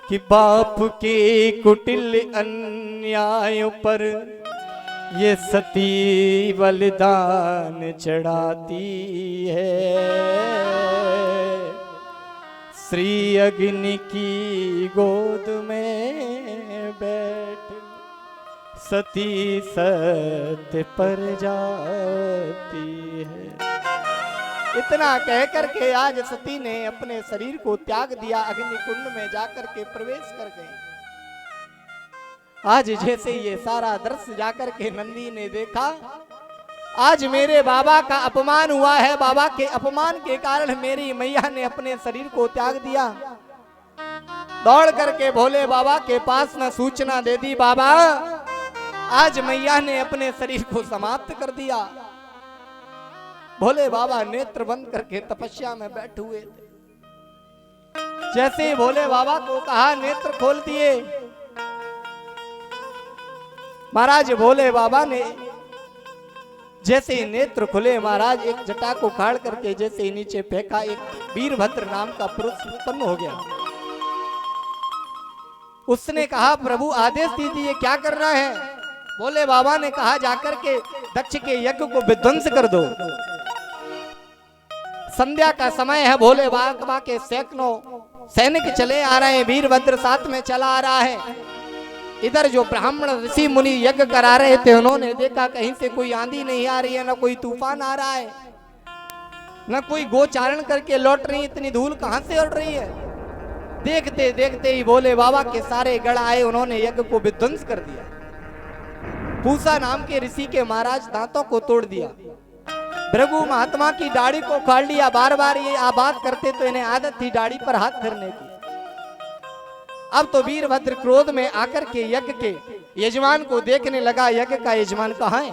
कि बाप के कुटिल अन्यायों पर ये सती बलिदान चढ़ाती है। श्री अग्नि की गोद में बैठ सती सत्य पर जाती है। इतना कह करके आज सती ने अपने शरीर को त्याग दिया, अग्नि कुंड में जाकर के प्रवेश कर गई। आज जैसे ये सारा दृश्य जाकर के नंदी ने देखा, आज मेरे बाबा का अपमान हुआ है, बाबा के अपमान के कारण मेरी मैया ने अपने शरीर को त्याग दिया। दौड़ करके भोले बाबा के पास में सूचना दे दी, बाबा आज मैया ने अपने शरीर को समाप्त कर दिया। भोले बाबा नेत्र बंद करके तपस्या में बैठे हुए थे। जैसे ही भोले बाबा को कहा, नेत्र खोल दिए। महाराज भोले बाबा ने जैसे ही नेत्र खुले महाराज एक जटा को उखाड़ करके जैसे ही नीचे फेंका, एक वीरभद्र नाम का पुरुष उत्पन्न हो गया। उसने कहा प्रभु आदेश दीजिए क्या करना है। बोले बाबा ने कहा जाकर के दक्ष के यज्ञ को विध्वंस कर दो। संध्या का समय है, भोले बाबा के सैकड़ों सैनिक चले आ रहे हैं, वीरभद्र साथ में चला आ रहा है। इधर जो ब्राह्मण ऋषि मुनि यज्ञ करा रहे थे उन्होंने देखा कहीं से कोई आंधी नहीं आ रही है, ना कोई तूफान आ रहा है, ना कोई गोचारण करके लौट रही, इतनी धूल कहां से उड़ रही है। देखते देखते ही भोले बाबा के सारे गढ़ आए, उन्होंने यज्ञ को विध्वंस कर दिया। पूसा नाम के ऋषि के महाराज दांतों को तोड़ दिया, भृगु महात्मा की दाढ़ी को उखाड़ लिया। बार बार ये बात करते तो इन्हें आदत थी दाढ़ी पर हाथ धरने की। अब तो वीरभद्र क्रोध में आकर के यज्ञ के यजमान को देखने लगा, यज्ञ का यजमान कहाँ है।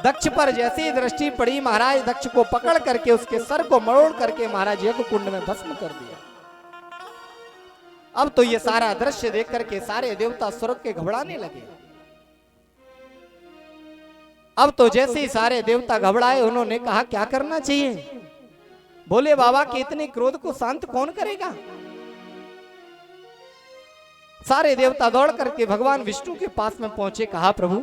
दक्ष पर जैसी दृष्टि पड़ी, महाराज दक्ष को पकड़ करके उसके सर को मरोड़ करके महाराज यज्ञ कुंड में भस्म कर दिया। अब तो ये सारा दृश्य देख करके सारे देवता स्वर्ग के घबराने लगे। अब तो जैसे ही सारे देवता घबराए, उन्होंने कहा क्या करना चाहिए। भोले बाबा के इतने क्रोध को शांत कौन करेगा। सारे देवता दौड़ करके भगवान विष्णु के पास में पहुंचे, कहा प्रभु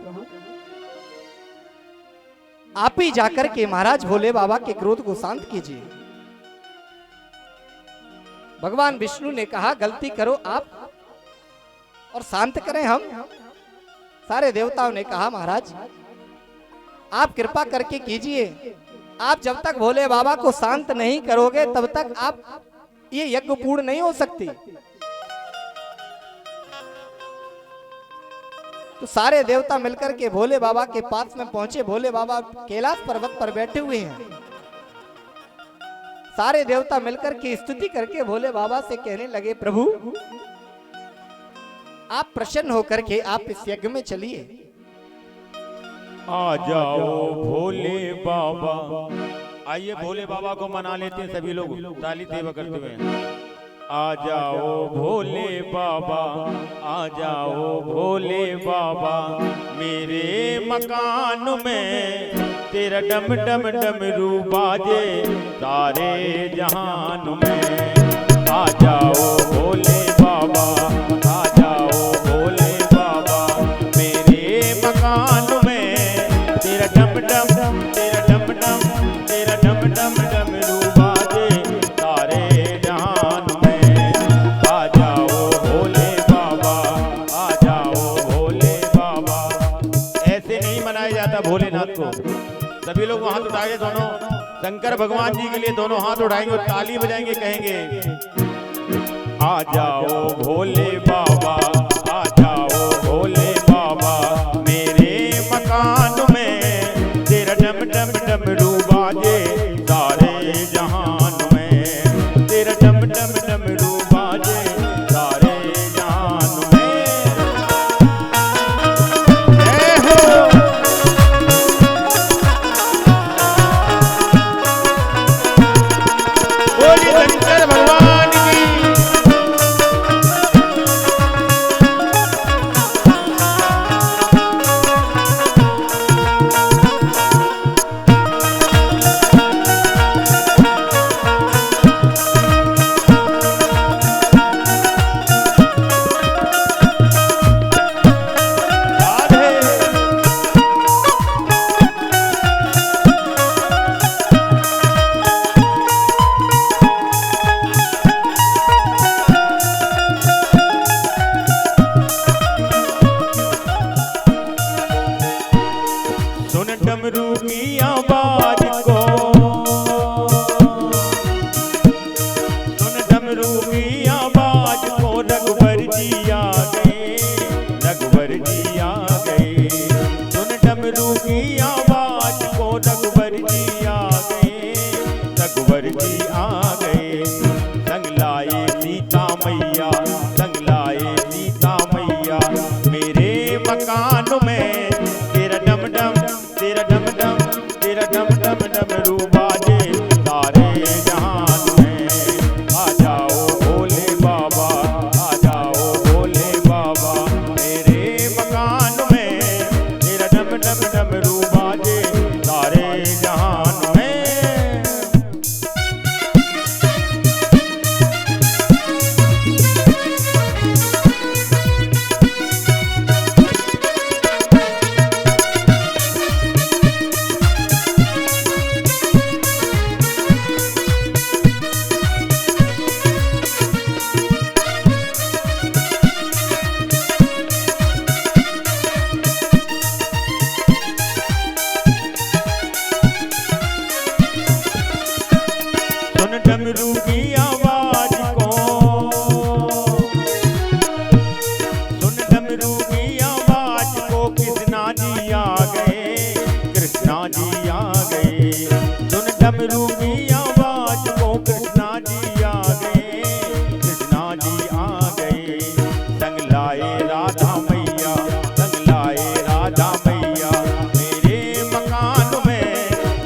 आप ही जाकर के महाराज भोले बाबा के क्रोध को शांत कीजिए। भगवान विष्णु ने कहा गलती करो आप और शांत करें हम। सारे देवताओं ने कहा महाराज आप कृपा करके कीजिए, आप जब तक भोले बाबा को शांत नहीं करोगे तब तक आप ये यज्ञ पूर्ण नहीं हो सकती। तो सारे देवता मिलकर के भोले बाबा के पास में पहुंचे। भोले बाबा कैलाश पर्वत पर बैठे हुए हैं। सारे देवता मिलकर के स्तुति करके भोले बाबा से कहने लगे प्रभु आप प्रसन्न होकर के आप इस यज्ञ में चलिए। आ जाओ भोले बाबा। आइए भोले बाबा को मना लेते हैं सभी लोग ताली देवा करते हुए। आ जाओ भोले बाबा, आ जाओ भोले बाबा, मेरे मकान में तेरा डम डम डमरू बाजे सारे जहान में। आ जाओ भोले बाबा, आ जाओ भोले बाबा, मेरे मकान में तेरा डम डम तेरा डम डम तेरा डम डम डमरू बाजे सारे जहान में। आ जाओ भोले बाबा, आ जाओ भोले बाबा। ऐसे नहीं मनाया जाता भोलेनाथ को। सभी लोग हाथ उठाएंगे, दोनों शंकर भगवान जी के लिए दोनों हाथ उठाएंगे और ताली बजाएंगे, कहेंगे आ जाओ भोले बाबा, आ जाओ भोले बाबा, मेरे मकान में तेरा डम डम डमरू बाजे सारे जहान में। तेरा डम डम डमरू बाजे सारे जहान में। जय हो। बोलिए शंकर भगवान की। डमरू की आवाज को, सुन डमरू की आवाज को, कृष्णा जी आ गए, कृष्णा जी आ गए। सुन डमरू की आवाज को, कृष्णा जी आ गए, कृष्णा जी आ गए। संग लाए राधा मैया, संग लाए राधा मैया, मेरे मकान में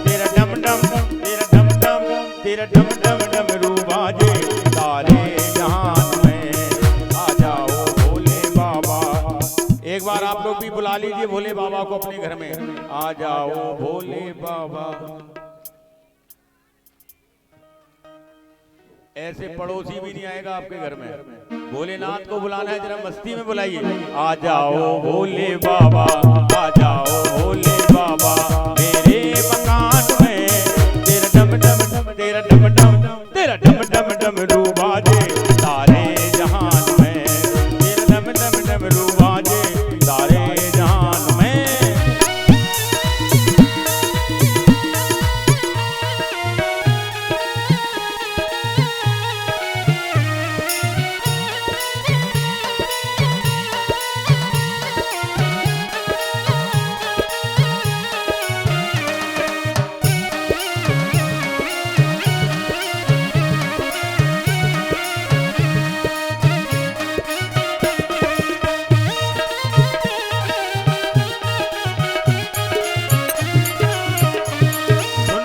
तेरा डम डम, तेरा डम डम, तेरा डम डम डमरू बाजे सारे जहान में। आ जाओ भोले बाबा। एक बार आप लोग भी बुला लीजिए भोले बाबा को अपने घर में। आ जाओ भोले बाबा। ऐसे पड़ोसी भी नहीं आएगा आपके घर में। भोलेनाथ को बुलाना है, जरा मस्ती में बुलाइए। आ जाओ भोले बाबा, आ जाओ भोले बाबा, मेरे मकान में तेरा डम डम, तेरा डम डम, तेरा डम डम डमरू बाजे सारे जहान में, तेरा डम डम डमरू बाजे सारे जहान में।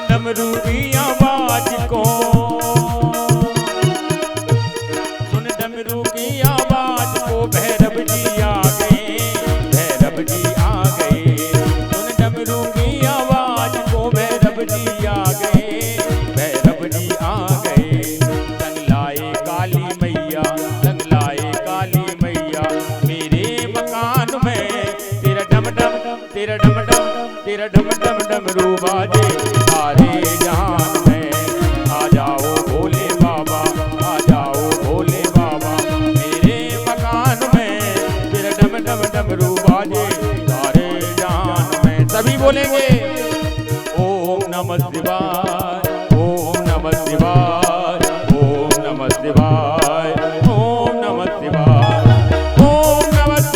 डमरू की आवाज को, सुन डमरू की आवाज को, भैरव जी आ गए, भैरव जी आ गए। सुन डमरू की आवाज को, भैरव जी आ गए, भैरव जी आ गए। संग लाए काली मैया, संग लाए काली मैया, मेरे मकान में तेरा डम डम, तेरा डम डम, तेरा डम डम डमरू बाजे सारे जहान में। आ जाओ भोले बाबा, आ जाओ भोले बाबा, मेरे मकान में तेरा डम डम डमरू बाजे सारे जहान में। सभी बोलेंगे ओम नमः शिवाय, ओम नमः शिवाय, ओम नमः शिवाय, ओम नमः शिवाय, ओम नमः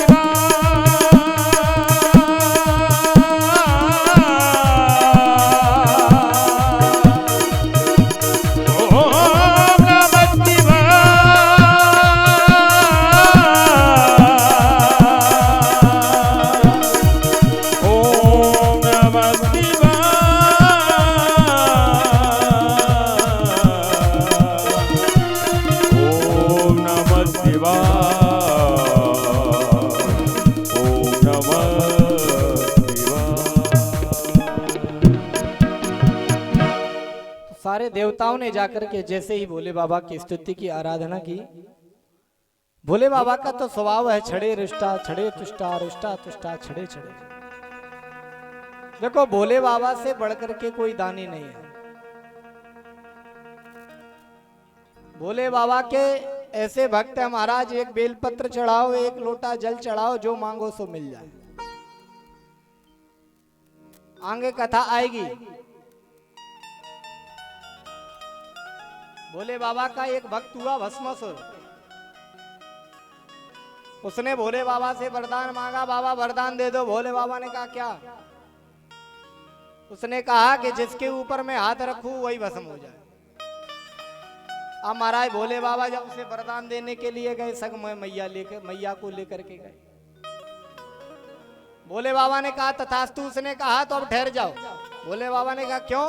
सारे देवताओं ने जाकर के जैसे ही भोले बाबा की स्तुति की, आराधना की, भोले बाबा का तो स्वभाव है छड़े रुष्टा, छड़े तुष्टा, रुष्टा तुष्टा, छड़े छड़े। देखो भोले बाबा से बढ़कर के कोई दानी नहीं है। भोले बाबा के ऐसे भक्त है महाराज, एक बेलपत्र चढ़ाओ, एक लोटा जल चढ़ाओ, जो मांगो सो मिल जाए। आगे कथा आएगी। भोले बाबा का एक भक्त हुआ भस्मासुर। उसने भोले बाबा से वरदान मांगा, बाबा वरदान दे दो। भोले बाबा ने कहा क्या? उसने कहा कि जिसके ऊपर मैं हाथ रखूं वही भस्म हो जाए। अब महाराज भोले बाबा जब उसे वरदान देने के लिए गए, संग में मैया को लेकर के गए। भोले बाबा ने कहा तथास्तु। उसने कहा तो अब ठहर जाओ। भोले बाबा ने कहा क्यों?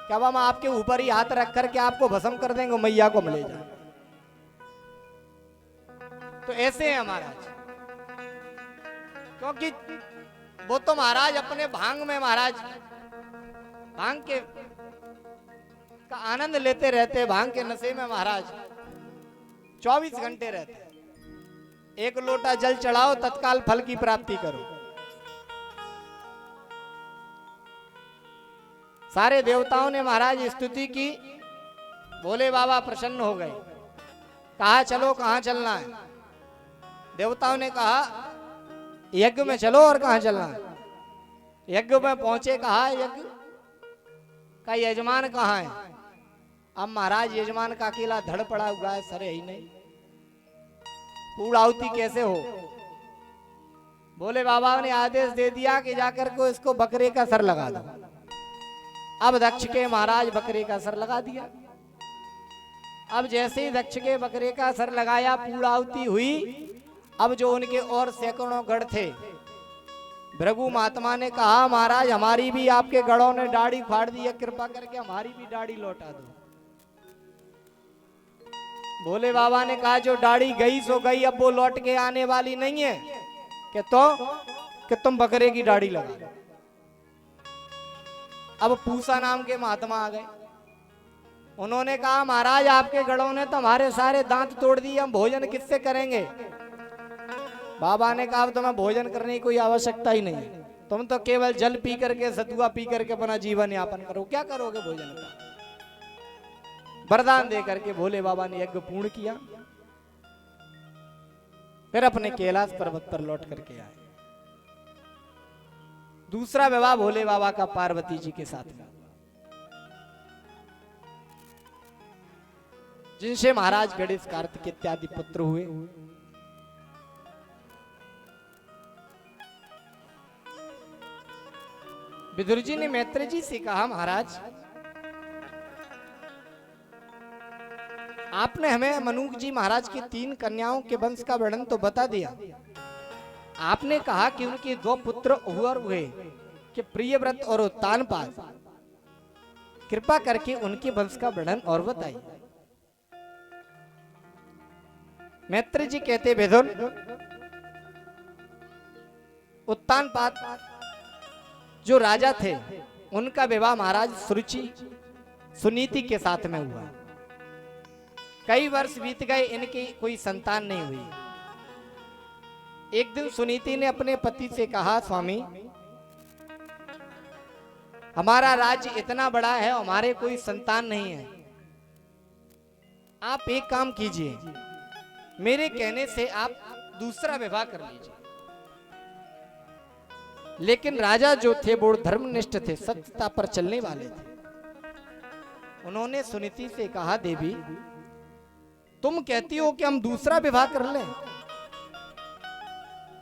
क्या हम आपके ऊपर ही हाथ रख करके आपको भस्म कर देंगे, मैया को मिले जाए। तो ऐसे है महाराज, क्योंकि वो तो महाराज अपने भांग में, महाराज भांग के का आनंद लेते रहते, भांग के नशे में महाराज 24 घंटे रहते। एक लोटा जल चढ़ाओ, तत्काल फल की प्राप्ति करो। सारे देवताओं ने महाराज स्तुति की। भोले बाबा प्रसन्न हो गए। कहा चलो, कहां चलना है? देवताओं ने कहा यज्ञ में चलो। और कहां चलना है? यज्ञ में पहुंचे। कहा यज्ञ का यजमान कहां है? अब महाराज यजमान का अकेला धड़ पड़ा हुआ है, सर है ही नहीं, पूर्णाहुति कैसे हो? बोले बाबा ने आदेश दे दिया कि जाकर को इसको बकरे का सर लगा दो। अब दक्ष के महाराज बकरे का सर लगा दिया। अब जैसे ही दक्ष के बकरे का सर लगाया, पूर्णाहुति हुई। अब जो उनके और सैकड़ों गढ़ थे, भृगु महात्मा ने कहा महाराज हमारी भी आपके गढ़ों ने दाढ़ी फाड़ दी है, कृपा करके हमारी भी दाढ़ी लौटा दो। भोले बाबा ने कहा जो दाढ़ी गई सो गई, अब वो लौट के आने वाली नहीं है कि तुम बकरे की दाढ़ी लगा दो। अब पूसा नाम के महात्मा आ गए। उन्होंने कहा महाराज आपके गढ़ों ने तो हमारे सारे दांत तोड़ दिए, हम भोजन किससे करेंगे? बाबा ने कहा अब तुम्हें भोजन करने की कोई आवश्यकता ही नहीं है, तुम तो केवल जल पी करके सतुआ पी करके अपना जीवन यापन करो, क्या करोगे भोजन का? वरदान दे करके भोले बाबा ने यज्ञ पूर्ण किया। फिर अपने कैलाश पर्वत पर लौट करके आए। दूसरा विवाह भोले बाबा का पार्वती जी के साथ में, जिनसे महाराज गणेश कार्तिक इत्यादि पुत्र हुए। विदुर जी ने मैत्री जी से कहा महाराज आपने हमें मनुक जी महाराज की 3 कन्याओं के वंश का वर्णन तो बता दिया, आपने कहा कि उनके 2 पुत्र हुए कि प्रियव्रत और उत्तानपाद, कृपा करके उनके वंश का वर्णन और बताइए। मैत्री जी कहते विदुर उत्तानपाद जो राजा थे उनका विवाह महाराज सुरुचि सुनीति के साथ में हुआ। कई वर्ष बीत गए, इनकी कोई संतान नहीं हुई। एक दिन सुनीति ने अपने पति से कहा स्वामी हमारा राज्य इतना बड़ा है, हमारे कोई संतान नहीं है, आप एक काम कीजिए, मेरे कहने से आप दूसरा विवाह कर लीजिए। लेकिन राजा जो थे वो धर्मनिष्ठ थे, सत्यता पर चलने वाले थे। उन्होंने सुनीति से कहा देवी तुम कहती हो कि हम दूसरा विवाह कर लें,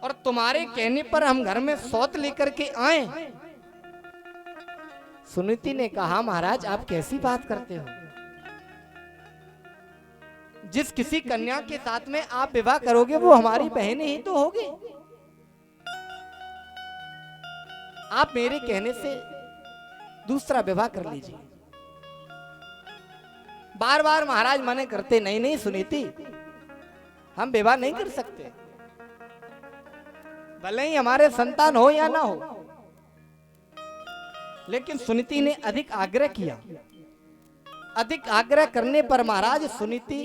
और तुम्हारे कहने पर हम घर में सौत लेकर के आए। सुनीति ने कहा महाराज आप कैसी बात करते हो? जिस किसी कन्या के साथ में आप विवाह करोगे वो हमारी बहन ही तो होगी। आप मेरे कहने से दूसरा विवाह कर लीजिए। बार बार महाराज मने करते, नहीं नहीं सुनीति हम विवाह नहीं कर सकते, भले ही हमारे संतान हो या ना हो। लेकिन सुनीति ने अधिक आग्रह किया। अधिक आग्रह करने पर महाराज सुनीति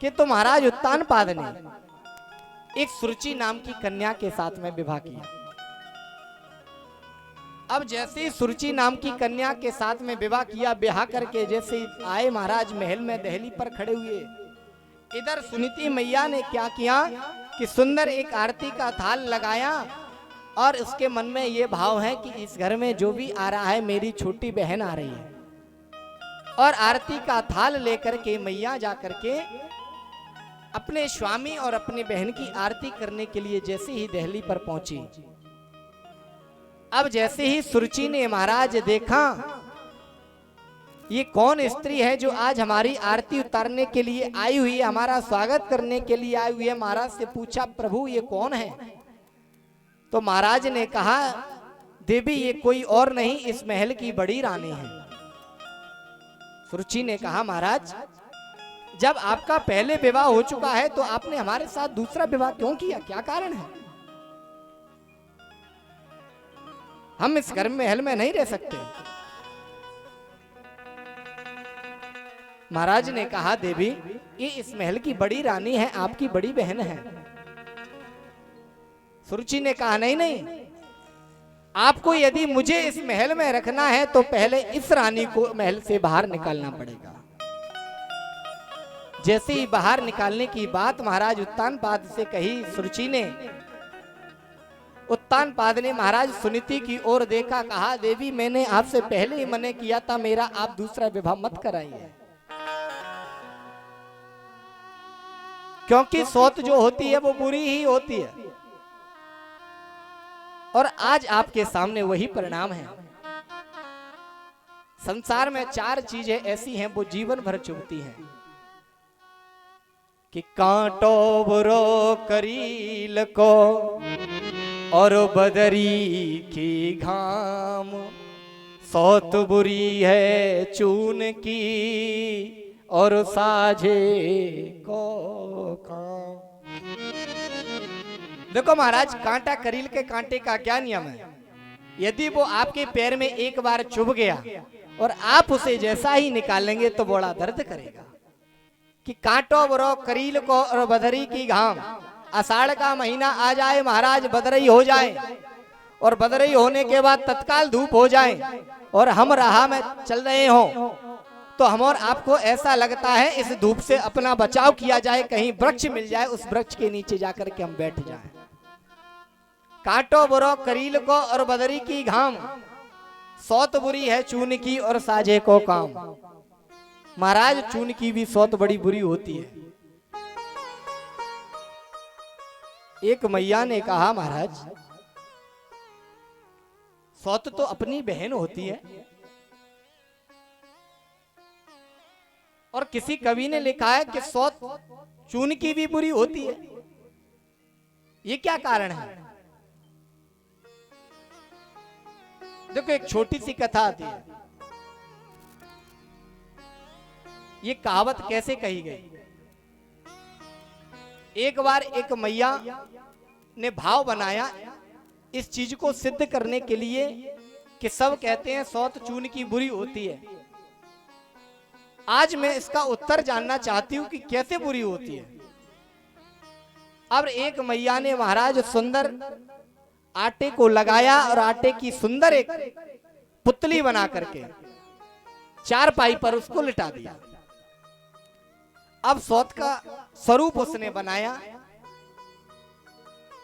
कि तो महाराज उत्तानपाद ने एक सुरुचि नाम की कन्या के साथ में विवाह किया। अब जैसे ही सुरुचि नाम की कन्या के साथ में विवाह किया, ब्याह करके जैसे आए महाराज महल में दहली पर खड़े हुए, इधर सुनीति मैया ने क्या किया कि सुंदर एक आरती का थाल लगाया और उसके मन में ये भाव है कि इस घर में जो भी आ रहा है मेरी छोटी बहन आ रही है। और आरती का थाल लेकर के मैया जाकर के अपने स्वामी और अपनी बहन की आरती करने के लिए जैसे ही दहली पर पहुंची, अब जैसे ही सुरुचि ने महाराज देखा ये कौन स्त्री है जो आज हमारी आरती उतारने के लिए आई हुई है, हमारा स्वागत करने के लिए आई हुई है, महाराज से पूछा प्रभु ये कौन है? तो महाराज ने कहा देवी ये कोई और नहीं इस महल की बड़ी रानी है। सुरुचि ने कहा महाराज जब आपका पहले विवाह हो चुका है तो आपने हमारे साथ दूसरा विवाह क्यों किया, क्या कारण है? हम इस घर महल में नहीं रह सकते। महाराज ने कहा देवी ये इस महल की बड़ी रानी है, आपकी बड़ी बहन है। सुरुचि ने कहा नहीं नहीं, आपको यदि मुझे इस महल में रखना है तो पहले इस रानी को महल से बाहर निकालना पड़ेगा। जैसे ही बाहर निकालने की बात महाराज उत्तानपाद से कही सुरुचि ने, उत्तानपाद ने महाराज सुनीति की ओर देखा, कहा देवी मैंने आपसे पहले ही मना किया था, मेरा आप दूसरा विवाह मत कराइए, क्योंकि सौत जो होती है वो बुरी ही होती है। और आज आपके सामने वही परिणाम है। संसार में 4 चीजें ऐसी हैं वो जीवन भर चुभती हैं कि कांटो बुरो करील को और बदरी की घाम, सौत बुरी है चून की और साझे को काम। देखो महाराज, कांटा करील के कांटे का क्या नियम है? यदि वो आपके पैर में एक बार चुभ गया और आप उसे जैसा ही निकालेंगे तो बड़ा दर्द करेगा। कि कांटो बरो करील को और बदरी की घाम, आषाढ़ का महीना आ जाए महाराज, बदरई हो जाए और बदरई होने के बाद तत्काल धूप हो जाए और हम राह में चल रहे हो तो हम और आपको ऐसा लगता है इस धूप से अपना बचाव किया जाए, कहीं वृक्ष मिल जाए, उस वृक्ष के नीचे जाकर के हम बैठ जाएं। कांटो बुरो करील को और बदरी की घाम, सौत बुरी है चून की और साझे को काम। महाराज चून की भी सौत बड़ी बुरी होती है। एक मैया ने कहा महाराज सौत तो अपनी बहन होती है, और किसी कवि ने लिखा है कि सौत चून की भी बुरी होती है। ये क्या कारण है? देखो एक छोटी सी कथा आती है। ये कहावत कैसे कही गई? एक बार एक मैया ने भाव बनाया इस चीज को सिद्ध करने के लिए कि सब कहते हैं सौत चून की बुरी होती है। आज मैं इसका उत्तर जानना चाहती हूं कि कैसे बुरी होती है। अब एक मैया ने महाराज सुंदर आटे को लगाया और आटे की सुंदर एक पुतली बना करके चारपाई पर उसको लिटा दिया। अब सौत का स्वरूप उसने बनाया।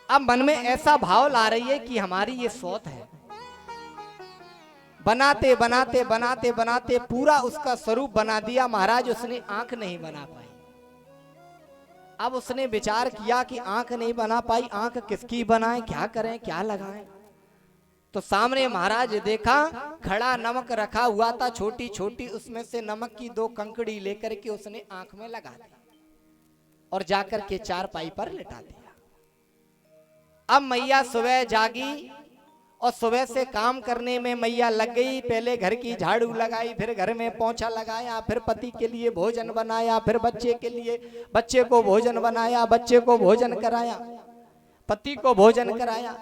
अब मन में ऐसा भाव ला रही है कि हमारी ये सौत है। बनाते बनाते बनाते बनाते पूरा उसका स्वरूप बना दिया महाराज। उसने आंख नहीं बना पाई। अब उसने विचार किया कि आंख नहीं बना पाई, आंख किसकी बनाएं, क्या करें, क्या लगाएं। तो सामने महाराज देखा खड़ा नमक रखा हुआ था छोटी छोटी, उसमें से नमक की 2 कंकड़ी लेकर के उसने आंख में लगा दी और जाकर के चारपाई पर लिटा दिया। अब मैया सुबह जागी और सुबह से काम करने में मैया लग गई। पहले घर की झाड़ू लगाई, फिर घर में पोंछा लगाया, फिर पति के लिए भोजन बनाया, फिर बच्चे के लिए बच्चे को भोजन बनाया, बच्चे को भोजन कराया, पति को भोजन कराया।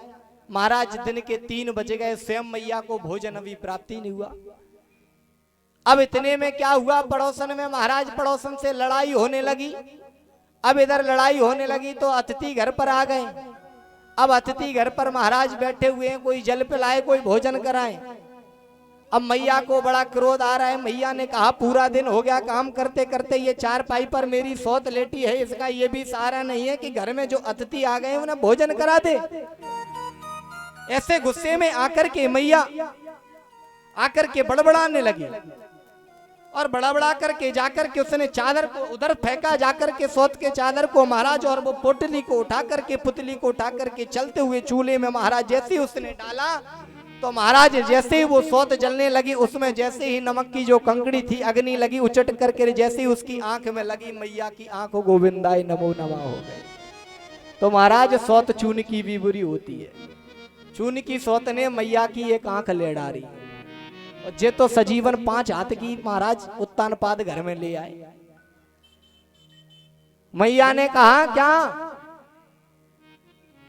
महाराज दिन के 3 बज गए, स्वयं मैया को भोजन अभी प्राप्ति नहीं हुआ। अब इतने में क्या हुआ, पड़ोसन में महाराज पड़ोसन से लड़ाई होने लगी। अब इधर लड़ाई होने लगी तो अतिथि घर पर आ गए। अब अतिथि घर पर महाराज बैठे हुए हैं, कोई जल पिलाए, कोई भोजन कराए। अब मैया को बड़ा क्रोध आ रहा है। मैया ने कहा पूरा दिन हो गया काम करते करते, ये चारपाई पर मेरी सौत लेटी है, इसका ये भी सहारा नहीं है कि घर में जो अतिथि आ गए उन्हें भोजन करा दे। ऐसे गुस्से में आकर के मैया आकर के बड़बड़ाने लगी और बड़बड़ा करके जाकर के उसने चादर को उधर फेंका, जाकर के सौत के चादर को महाराज, और वो पोटली को उठा करके पुतली को उठा करके चलते हुए चूल्हे में महाराज जैसे ही उसने डाला तो महाराज जैसे ही वो सौत जलने लगी, उसमें जैसे ही नमक की जो कंकड़ी थी अग्नि लगी, उचट करके जैसे ही उसकी आंख में लगी, मैया की आंख गोविंदाय नमो नमः हो गए। तो महाराज सौत चून की भी बुरी होती है। चून की सौत ने मैया की एक आंख ले डाली और जे तो सजीवन 5 हाथ की महाराज उत्तानपाद घर में ले आए। मैया ने कहा क्या?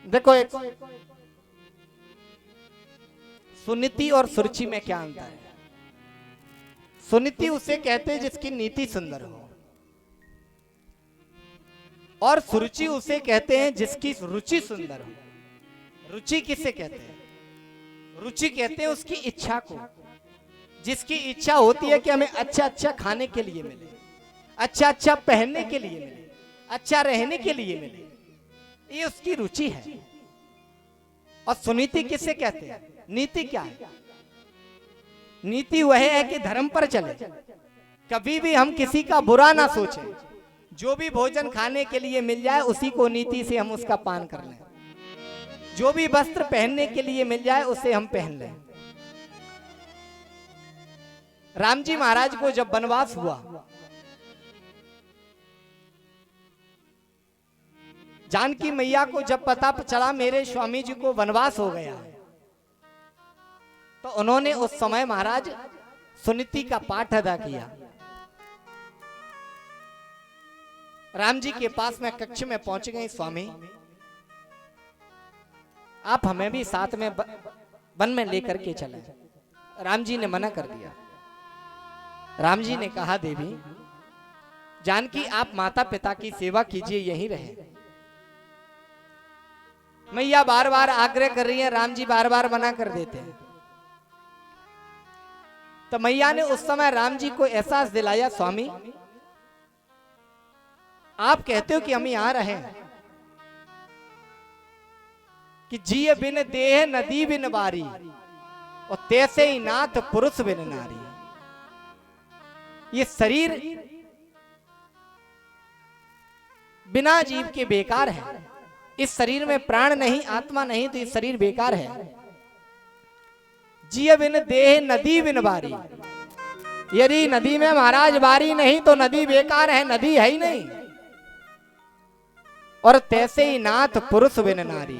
देखो एक सुनीति और सुरुचि में क्या अंतर है? सुनीति उसे कहते हैं जिसकी नीति सुंदर हो, और सुरुचि उसे कहते हैं जिसकी रुचि सुंदर हो। रुचि किसे कहते हैं? रुचि कहते हैं उसकी इच्छा को, जिसकी इच्छा होती है कि हमें अच्छा अच्छा खाने के लिए मिले, अच्छा अच्छा पहनने के लिए मिले, अच्छा रहने के लिए मिले, ये उसकी रुचि है। और सुनीति किससे कहते हैं? नीति क्या है? नीति वह है कि धर्म पर चले, कभी भी हम किसी का बुरा ना सोचें, जो भी भोजन खाने के लिए मिल जाए उसी को नीति से हम उसका पान कर लें, जो भी वस्त्र पहनने के लिए मिल जाए उसे हम पहन लें। राम जी महाराज को जब वनवास हुआ, जानकी मैया को जब पता चला मेरे स्वामी जी को वनवास हो गया, तो उन्होंने उस समय महाराज सुनीति का पाठ अदा किया। राम जी के पास में कक्ष में पहुंच गए, स्वामी आप हमें भी साथ में वन में लेकर के चले। राम जी ने मना कर दिया। राम जी ने कहा, देवी जानकी आप माता पिता की सेवा कीजिए, यहीं रहे। मैया बार बार आग्रह कर रही है, राम जी बार बार मना कर देते हैं। तो मैया ने उस समय राम जी को एहसास दिलाया, स्वामी आप कहते हो कि हम यहां रहे, कि जिय बिन देह नदी बिन बारी, और तैसे ही नाथ पुरुष बिन नारी। ये शरीर बिना जीव के बेकार है। इस शरीर में प्राण नहीं, आत्मा नहीं, तो ये शरीर बेकार है। जिय बिन देह नदी बिन बारी, यदि नदी में महाराज बारी नहीं तो नदी बेकार है, नदी है ही नहीं। और तैसे ही नाथ पुरुष बिन नारी,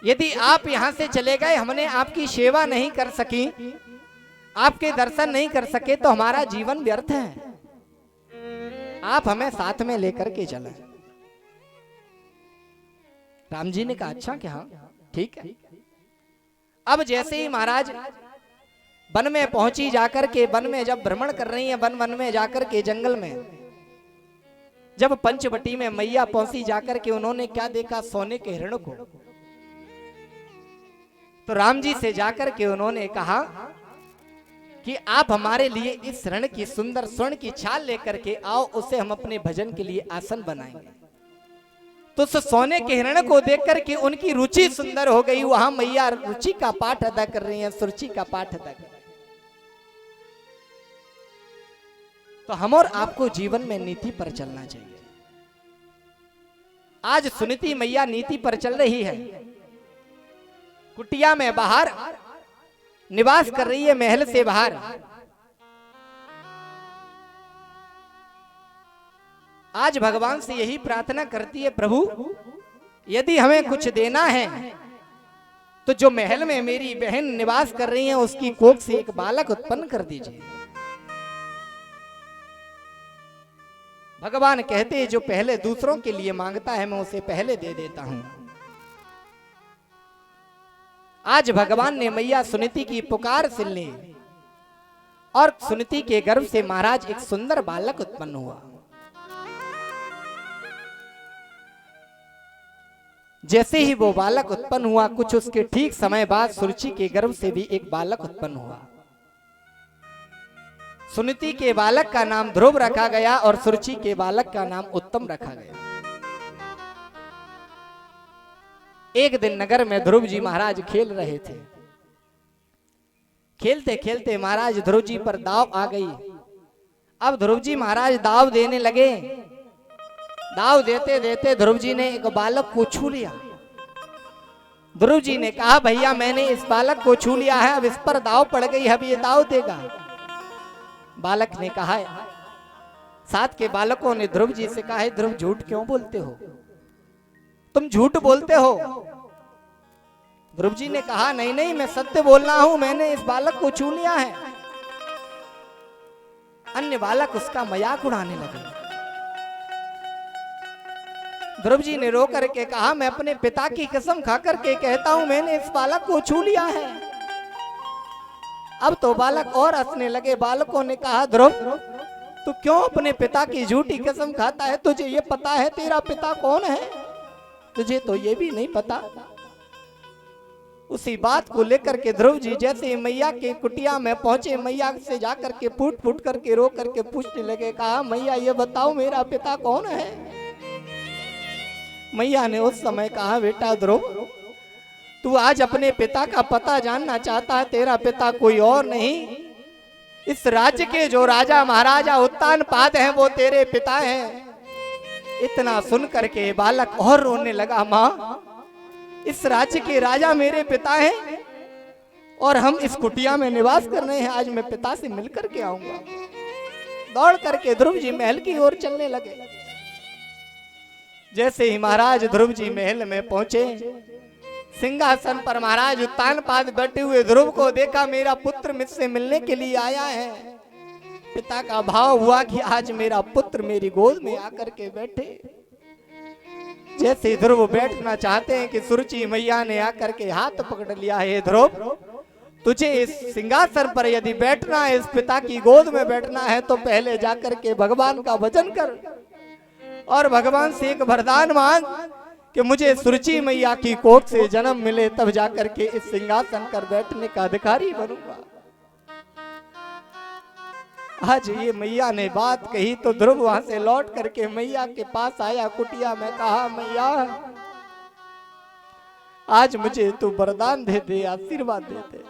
यदि आप यहां से चले गए, हमने आपकी सेवा नहीं कर सकी, आपके दर्शन नहीं कर सके, तो हमारा जीवन व्यर्थ है। आप हमें साथ में लेकर के चले। राम जी ने कहा, अच्छा क्या, ठीक है। अब जैसे ही महाराज वन में पहुंची, जाकर के वन में जब भ्रमण कर रही है, वन में जाकर के जंगल में जब पंचवटी में मैया पहुंची, जाकर के उन्होंने क्या देखा? सोने के हिरण को। तो राम जी से जाकर के उन्होंने कहा कि आप हमारे लिए इस हिरण की सुंदर स्वर्ण की छाल लेकर के आओ, उसे हम अपने भजन के लिए आसन बनाएंगे। तो उस सोने के हिरण को देख करके उनकी रुचि सुंदर हो गई। वहां मैया रुचि का पाठ अदा कर रही हैं, सुरुचि का पाठ अदा कर रही हैं। तो हम और आपको जीवन में नीति पर चलना चाहिए। आज सुनीति मैया नीति पर चल रही है। कुटिया में बाहर निवास कर रही है, महल से बाहर। आज भगवान से यही प्रार्थना करती है, प्रभु यदि हमें कुछ देना है तो जो महल में मेरी बहन निवास कर रही है उसकी कोख से एक बालक उत्पन्न कर दीजिए। भगवान कहते हैं, जो पहले दूसरों के लिए मांगता है मैं उसे पहले दे देता हूं। आज भगवान ने मैया सुनीति की पुकार सुन ली और सुनीति के गर्भ से महाराज एक सुंदर बालक उत्पन्न हुआ। जैसे ही वो बालक उत्पन्न हुआ, कुछ उसके ठीक समय बाद सुरुचि के गर्भ से भी एक बालक उत्पन्न हुआ। सुनीति के बालक का नाम ध्रुव रखा गया और सुरुचि के बालक का नाम उत्तम रखा गया। एक दिन नगर में ध्रुव जी महाराज खेल रहे थे। खेलते खेलते महाराज ध्रुव जी पर दाव आ गई। अब ध्रुव जी महाराज दाव देने लगे। दाव देते देते ध्रुव जी ने एक बालक को छू लिया। ध्रुव जी ने कहा, भैया मैंने इस बालक को छू लिया है, अब इस पर दाव पड़ गई, अब ये दाव देगा। बालक ने कहा, साथ के बालकों ने ध्रुव जी से कहा, ध्रुव झूठ क्यों बोलते हो, तुम झूठ बोलते हो। ध्रुव जी ने कहा, नहीं नहीं मैं सत्य बोल रहा हूं, मैंने इस बालक को छू लिया है। अन्य बालक उसका मजाक उड़ाने लगे। ध्रुव जी ने रो करके कहा, मैं अपने पिता की कसम खा करके कहता हूं मैंने इस बालक को छू लिया है। अब तो बालक और हंसने लगे। बालकों ने कहा, ध्रुव तू क्यों अपने पिता की झूठी कसम खाता है, तुझे ये पता है तेरा पिता कौन है? तुझे तो ये भी नहीं पता। उसी बात को लेकर के ध्रुव जी जैसे मैया के कुटिया में पहुंचे, मैया से जाकर के फूट फूट करके रो करके पूछने लगे, कहा मैया ये बताओ मेरा पिता कौन है? मैया ने उस समय कहा, बेटा ध्रुव तू आज अपने पिता का पता जानना चाहता है। तेरा पिता कोई और नहीं, इस राज्य के जो राजा महाराजा उत्तानपाद हैं वो तेरे पिता हैं। इतना सुन करके बालक और रोने लगा। माँ, इस राज्य के राजा मेरे पिता हैं और हम इस कुटिया में निवास कर रहे हैं। आज मैं पिता से मिल करके आऊंगा। दौड़ करके ध्रुव जी महल की ओर चलने लगे। जैसे ही महाराज ध्रुव जी महल में पहुंचे, सिंहासन पर महाराज उत्तानपाद बैठे हुए ध्रुव को देखा। मेरा पुत्र मुझसे मिलने के लिए आया है। पिता का भाव हुआ कि आज मेरा पुत्र मेरी गोद में आकर के बैठे। जैसे ध्रुव बैठना चाहते हैं कि सुरुचि मैया ने आकर के हाथ पकड़ लिया है। ध्रुव, तुझे इस सिंहासन पर यदि बैठना है, इस पिता की गोद में बैठना है, तो पहले जाकर के भगवान का भजन कर और भगवान से एक वरदान मांग कि मुझे सुरुचि मैया की कोख से जन्म मिले, तब जाकर के इस सिंहासन पर बैठने का अधिकारी बनूंगा। आज ये मैया ने बात कही तो ध्रुव वहां से लौट करके मैया के पास आया कुटिया में। कहा, मैया आज मुझे तू वरदान दे दे, आशीर्वाद दे दे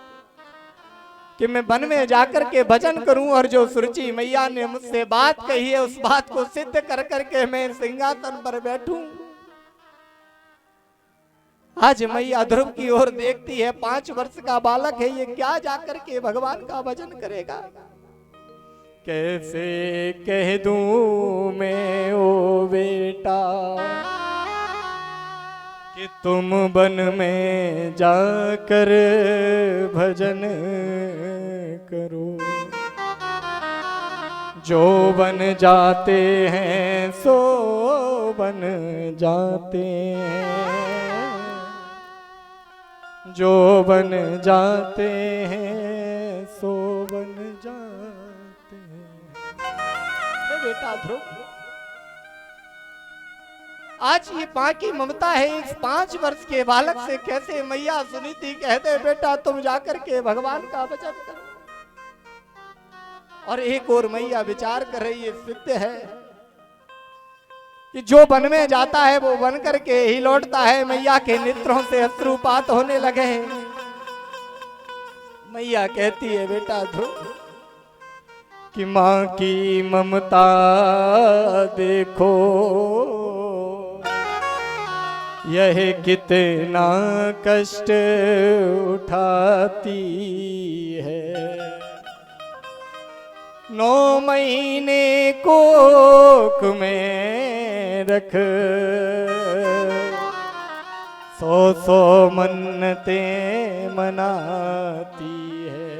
कि मैं वन में जाकर के भजन करूं और जो सुरुचि मैया ने मुझसे बात कही है उस बात को सिद्ध कर करके मैं सिंहासन पर बैठूं। आज मैया ध्रुव की ओर देखती है। 5 वर्ष का बालक है, ये क्या जाकर के भगवान का भजन करेगा। कैसे कह दूं मैं ओ बेटा कि तुम वन में जाकर भजन करो। जो बन जाते हैं सो बन जाते हैं, जो बन जाते हैं सो बन जाते हैं। बेटा ध्रुव, आज ये मां की ममता है। इस 5 वर्ष के बालक से कैसे मैया सुनीति कहते, बेटा तुम जाकर के भगवान का भजन करो। और एक और मैया विचार कर रही है, सिद्ध है कि जो वन में जाता है वो वन करके ही लौटता है। मैया के नेत्रों से अश्रुपात होने लगे। मैया कहती है, बेटा ध्रुव कि मां की ममता देखो, यह कितना कष्ट उठाती है। 9 महीने कोख में रख 100 मन्नतें मनाती है।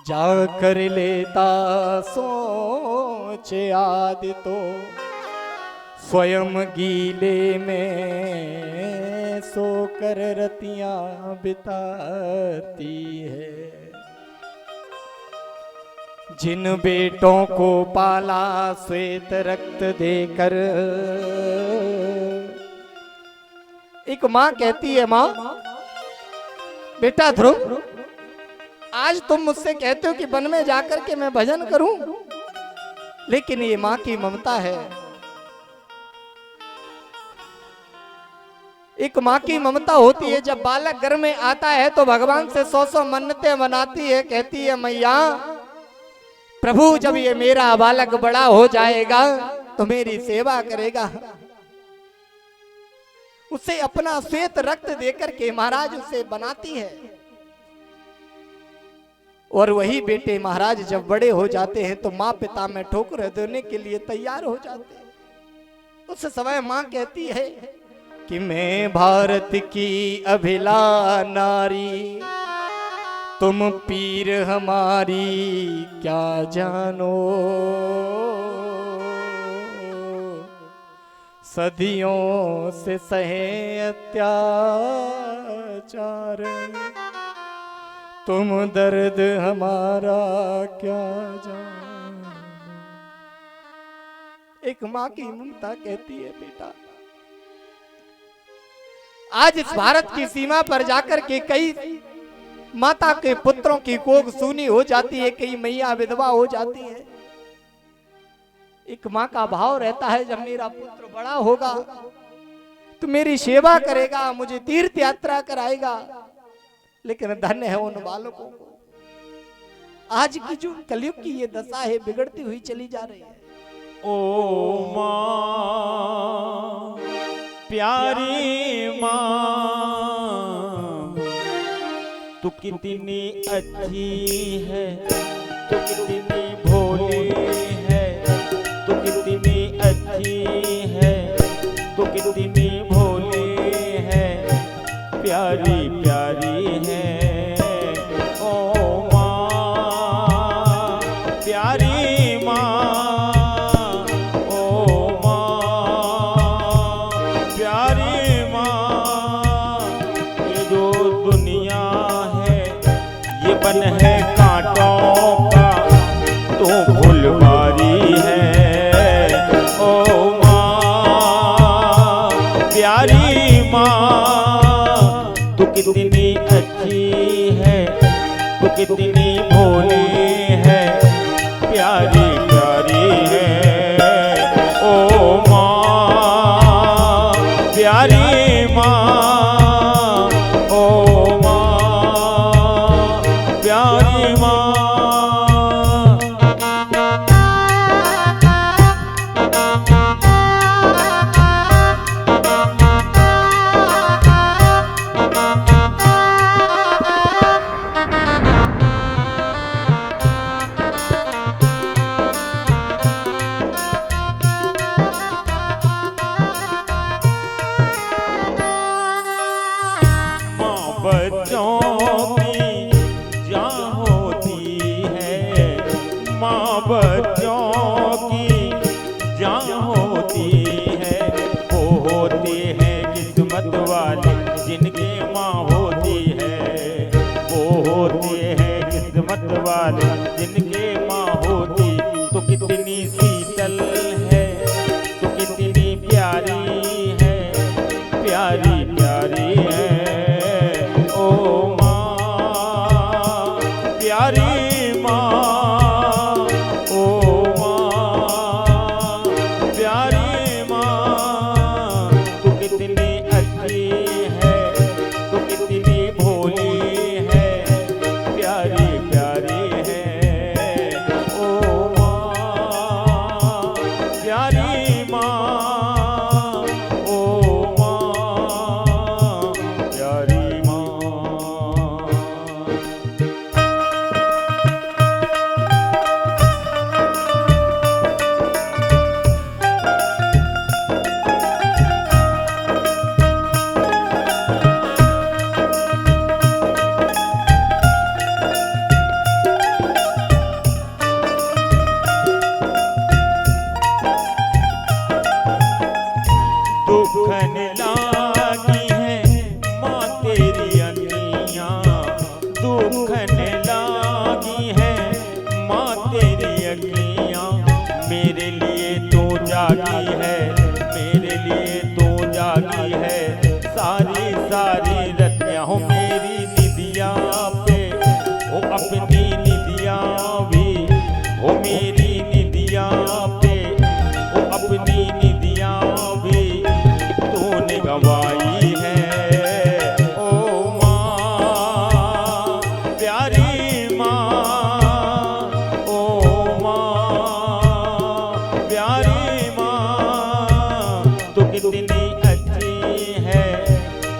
जाकर लेता सोच याद तो स्वयं गीले में सोकर रतियां बिताती है। जिन बेटों को पाला श्वेत रक्त देकर, एक माँ कहती है, माँ बेटा ध्रुव आज तुम मुझसे कहते हो कि वन में जाकर के मैं भजन करूं, लेकिन ये माँ की ममता है। एक माँ की ममता होती है। जब बालक घर में आता है तो भगवान से 100 मन्नतें मनाती है। कहती है, मैया प्रभु जब ये मेरा बालक बड़ा हो जाएगा तो मेरी सेवा करेगा। उसे अपना श्वेत रक्त देकर के महाराज उसे बनाती है। और वही बेटे महाराज जब बड़े हो जाते हैं तो माँ पिता में ठोकर देने के लिए तैयार हो जाते हैं। उस समय माँ कहती है कि मैं भारत की अभिला नारी, तुम पीर हमारी क्या जानो। सदियों से सहे अत्याचार, तुम दर्द हमारा क्या जानो। एक माँ की ममता कहती है, बेटा आज इस भारत की सीमा पर जाकर के कई माता के पुत्रों की कोख सूनी हो जाती है, कई मैया विधवा हो जाती है। एक माँ का भाव रहता है जब मेरा पुत्र बड़ा होगा तू मेरी सेवा करेगा, मुझे तीर्थ यात्रा कराएगा, लेकिन धन्य है उन बालकों को। आज की जो कलयुग की ये दशा है, बिगड़ती हुई चली जा रही है। ओ माँ, प्यारी माँ, तू कितनी अच्छी है, तू कितनी भोली है, तू कितनी अच्छी है, तू कितनी भोली है, प्यारी प्यारी है। ओ माँ, प्यारी माँ, ओ माँ, प्यारी माँ, ये जो दुनिया है ये बन है कांटों का, तू फुलवारी है। ओ माँ, प्यारी माँ, तू कितनी अच्छी है, तू कितनी भोली है, प्यारी प्यारी है। ओ माँ, प्यारी माँ, ओ माँ, प्यारी माँ। बच्चों की जान होती है, माँ बच्चों की जान होती है, वो होते हैं किस्मत वाले जिनके माँ होती है, वो होते हैं किस्मत वाले जिनके माँ होती। तो कितनी शीतल है, तो कितनी प्यारी है, प्यारी प्यारी है। ओ माँ, प्यारी माँ, ओ माँ, प्यारी माँ, तू कितनी अच्छी है, तू कितनी भोली है, प्यारी प्यारी है। ओ माँ, प्यारी माँ, ओ माँ, प्यारी माँ। दुखन लागी है माँ तेरी अखियाँ, दुखन लागी है माँ तेरी अखियाँ, मेरे लिए तो जागी है, मेरे लिए तो जागी है, सारी सारी रतियाँ हो मेरी निदिया पे, हो अपनी निदिया भी, हो मेरी निदिया पे, हो अपनी निदिया भी तूने गवाई है। ओ माँ, प्यारी माँ, ओ माँ, प्यारी माँ, तू कितनी अच्छी है,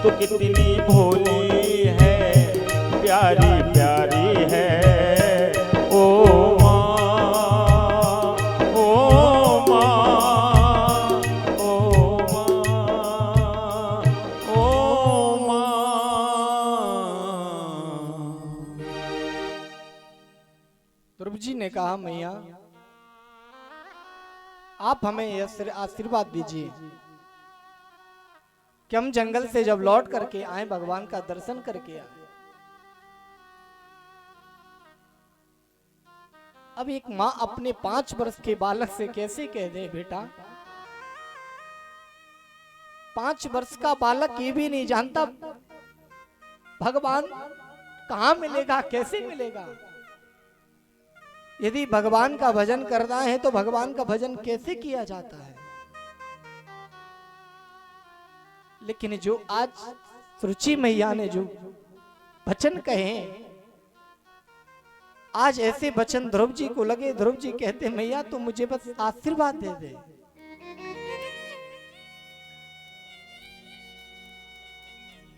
तू कितनी भोली है, प्यारी प्यारी है। ओ माँ, ओ माँ, ओ माँ, ओ माँ। ध्रुव जी ने कहा, मैया आप हमें यह आशीर्वाद दीजिए कि हम जंगल से जब लौट करके आए, भगवान का दर्शन करके आए। अब एक माँ अपने 5 वर्ष के बालक से कैसे कह दे, बेटा 5 वर्ष का बालक ये भी नहीं जानता भगवान कहाँ मिलेगा, कैसे मिलेगा। यदि भगवान का भजन करना है तो भगवान का भजन कैसे किया जाता है। लेकिन जो आज सुरुचि मैया ने जो वचन कहे, आज ऐसे वचन ध्रुव जी को लगे, ध्रुव जी कहते मैया तो मुझे बस आशीर्वाद दे दे।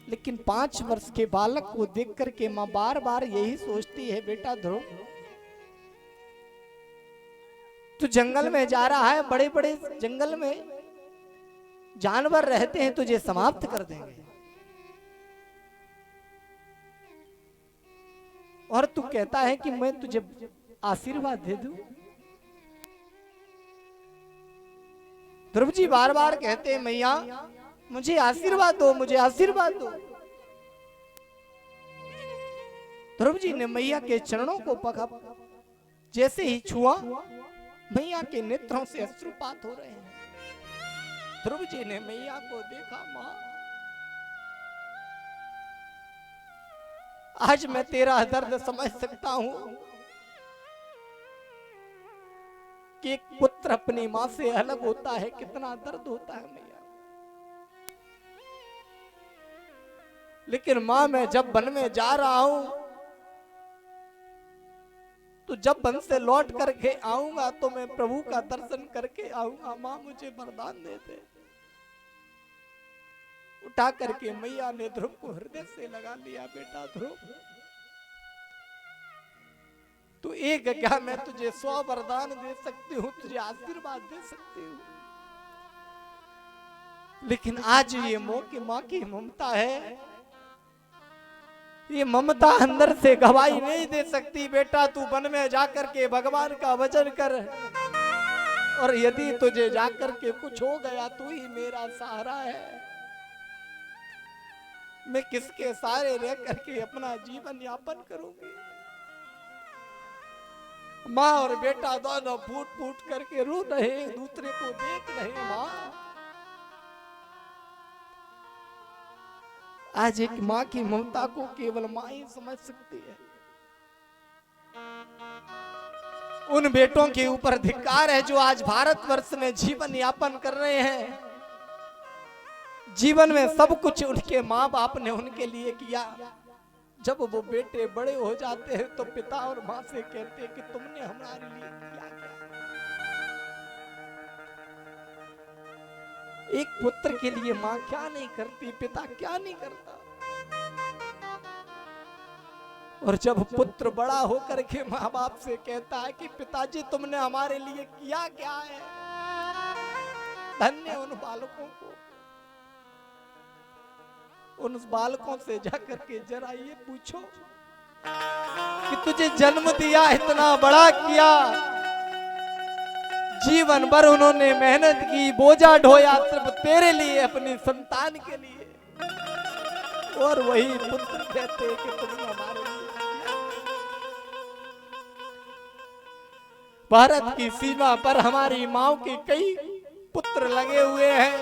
लेकिन 5 वर्ष के बालक को देख करके मां बार बार यही सोचती है, बेटा ध्रुव तू जंगल में जा रहा है, बड़े बड़े जंगल में जानवर रहते हैं, तुझे समाप्त कर देंगे, और तू कहता है कि मैं तुझे आशीर्वाद दे दूं। ध्रुव जी बार बार कहते हैं मैया मुझे आशीर्वाद दो, मुझे आशीर्वाद दो। ध्रुव जी ने मैया के चरणों को पकड़ा, जैसे ही छुआ मैया के नेत्रों से अश्रुपात हो रहे हैं। ध्रुव जी ने मैया को देखा, मां आज मैं तेरा दर्द समझ सकता हूं कि एक पुत्र अपनी मां से अलग होता है, कितना दर्द होता है मैया। लेकिन मां मैं जब वन में जा रहा हूं तो जब वन से लौट करके आऊंगा तो मैं प्रभु का दर्शन करके आऊंगा, मां मुझे वरदान दे दे। उठा करके मैया ने ध्रुव को हृदय से लगा लिया, बेटा ध्रुव तू एक क्या मैं तुझे 100 वरदान दे सकती हूँ, तुझे आशीर्वाद दे सकती हूँ, लेकिन आज ये मां की ममता है, ये ममता अंदर से गवाही नहीं दे सकती। बेटा तू वन में जाकर के भगवान का भजन कर, और यदि तुझे जाकर के कुछ हो गया तू ही मेरा सहारा है, मैं किसके सहारे रह करके अपना जीवन यापन करूंगी। माँ और बेटा दोनों फूट फूट करके रो रहे, दूसरे को देख रहे। माँ आज एक माँ की ममता को केवल माँ ही समझ सकती है। उन बेटों के ऊपर धिक्कार है जो आज भारतवर्ष में जीवन यापन कर रहे हैं। जीवन में सब कुछ उनके माँ बाप ने उनके लिए किया, जब वो बेटे बड़े हो जाते हैं तो पिता और माँ से कहते हैं कि तुमने हमारे लिए किया क्या। एक पुत्र के लिए माँ क्या नहीं करती, पिता क्या नहीं करता। और जब पुत्र बड़ा होकर के माँ बाप से कहता है कि पिताजी तुमने हमारे लिए किया क्या है, धन्य उन बालकों को। उन बालकों से जाकर के जरा ये पूछो कि तुझे जन्म दिया, इतना बड़ा किया, जीवन भर उन्होंने मेहनत की, बोझा ढोया सिर्फ तेरे लिए, अपनी संतान के लिए, और वही पुत्र कहते कि तुमने हमारे लिए। भारत की सीमा पर हमारी माओ के कई पुत्र लगे हुए हैं।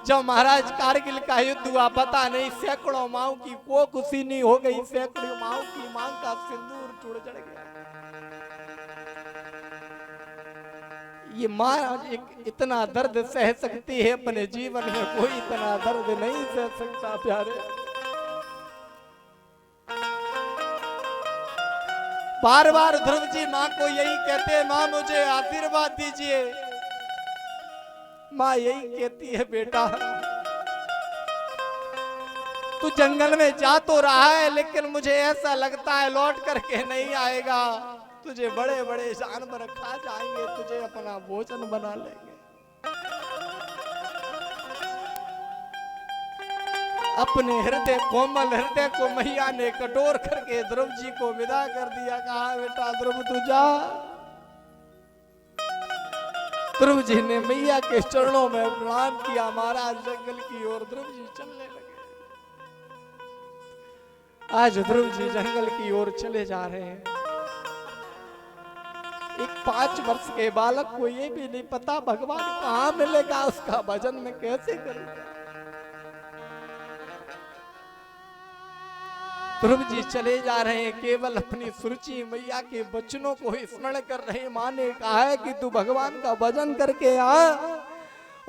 जब महाराज कारगिल का युद्ध हुआ, पता नहीं सैकड़ों माओ की कोख उसीनी हो गई, सैकड़ों माओ की मांग का सिंदूर टूट चढ़ गया। ये माँ इतना दर्द सह सकती है, अपने जीवन में कोई इतना दर्द नहीं सह सकता प्यारे। बार बार ध्रुव जी माँ को यही कहते हैं, माँ मुझे आशीर्वाद दीजिए। माँ यही कहती है, बेटा तू जंगल में जा तो रहा है, लेकिन मुझे ऐसा लगता है लौट करके नहीं आएगा। तुझे बड़े बड़े जानवर खा जाएंगे, तुझे अपना भोजन बना लेंगे। अपने हृदय कोमल हृदय को मैया ने कठोर करके ध्रुव जी को विदा कर दिया। कहा बेटा ध्रुव तू जा। ध्रुव जी ने मैया के चरणों में प्रणाम किया, महाराज जंगल की ओर ध्रुव जी चलने लगे। आज ध्रुव जी जंगल की ओर चले जा रहे हैं। एक 5 वर्ष के बालक को ये भी नहीं पता भगवान कहाँ मिलेगा, उसका भजन मैं कैसे करूंगा। ध्रुव जी चले जा रहे हैं, केवल अपनी सुरुचि मैया के वचनों को ही स्मरण कर रहे हैं। माँ ने कहा है कि तू भगवान का भजन करके आ,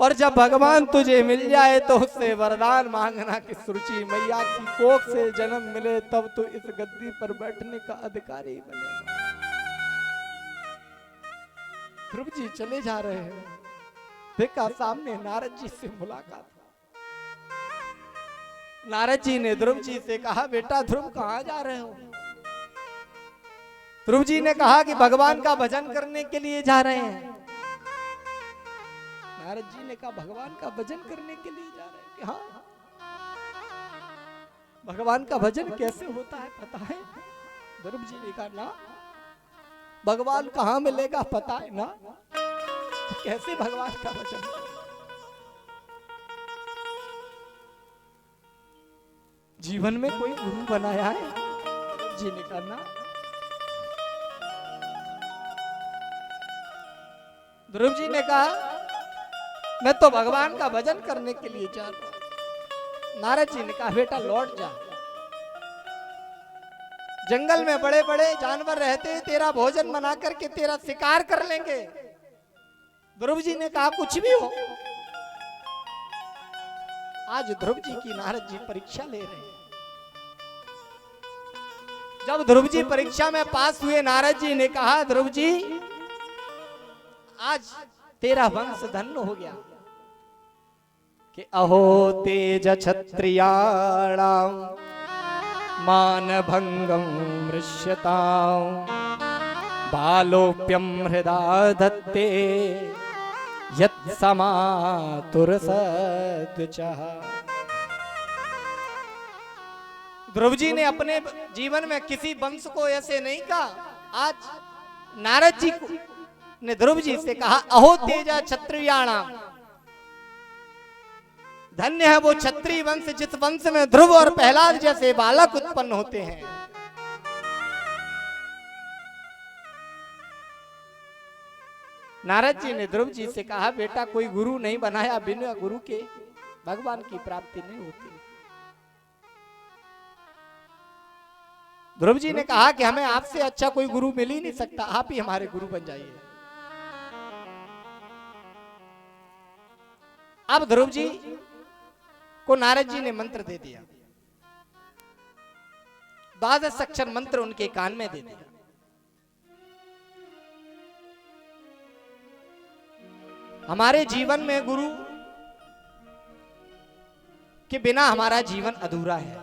और जब भगवान तुझे मिल जाए तो उससे वरदान मांगना कि सुरुचि मैया की कोख से जन्म मिले, तब तो इस गद्दी पर बैठने का अधिकारी बनेगा। ध्रुव जी चले जा रहे हैं, देखा सामने नारद जी से मुलाकात। नारद जी ने ध्रुव जी से कहा, बेटा ध्रुव कहां जा रहे हो? ध्रुव जी ने कहा कि भगवान का भजन करने के लिए जा रहे हैं। नारद जी ने कहा, भगवान का भजन करने के लिए जा रहे हैं? कि हाँ, भगवान का भजन कैसे होता है पता है? ध्रुव जी ने कहा, ना भगवान कहाँ मिलेगा पता है ना, तो कैसे भगवान का भजन? जीवन में कोई गुरु बनाया है? जी ने कहा, ना। ध्रुव जी ने कहा, मैं तो भगवान का भजन करने के लिए जा रहा हूं। नारद जी ने कहा, बेटा लौट जा, जंगल में बड़े बड़े जानवर रहते हैं, तेरा भोजन बना करके तेरा शिकार कर लेंगे। ध्रुव जी ने कहा, कुछ भी हो। आज ध्रुव जी की नारद जी परीक्षा ले रहे हैं। जब ध्रुव जी परीक्षा में पास हुए, नारद जी ने कहा, ध्रुव जी आज तेरा वंश धन्य हो गया कि अहो तेज क्षत्रियाणाम मान भंगम मृष्यताम बालोप्यम हृदा धत्ते यत् समातुर सद्वचः। ध्रुव जी ने अपने जीवन में किसी वंश को ऐसे नहीं कहा। आज नारद जी ने ध्रुव जी से कहा, अहो तेजा क्षत्रियाणाम, धन्य है वो क्षत्रिय वंश जिस वंश में ध्रुव और प्रहलाद जैसे बालक उत्पन्न होते हैं। नारद जी ने ध्रुव जी से कहा, बेटा कोई गुरु नहीं बनाया, बिना गुरु के भगवान की प्राप्ति नहीं होती। ध्रुव जी ने कहा कि हमें आपसे अच्छा कोई गुरु मिल ही नहीं सकता, आप ही हमारे गुरु बन जाइए। अब ध्रुव जी को नारद जी ने मंत्र दे दिया, 12 अक्षर मंत्र उनके कान में दे दिया। हमारे जीवन में गुरु के बिना हमारा जीवन अधूरा है।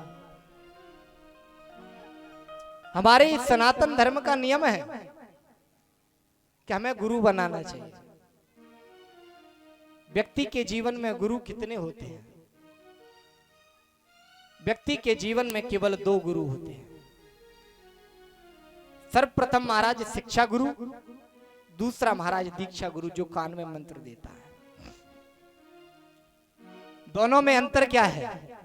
हमारे इस सनातन धर्म का नियम है कि हमें गुरु बनाना चाहिए। व्यक्ति के जीवन में गुरु कितने होते हैं? व्यक्ति के जीवन में केवल 2 गुरु होते हैं। सर्वप्रथम महाराज शिक्षा गुरु, दूसरा महाराज दीक्षा गुरु जो कान में मंत्र देता है। दोनों में अंतर क्या है?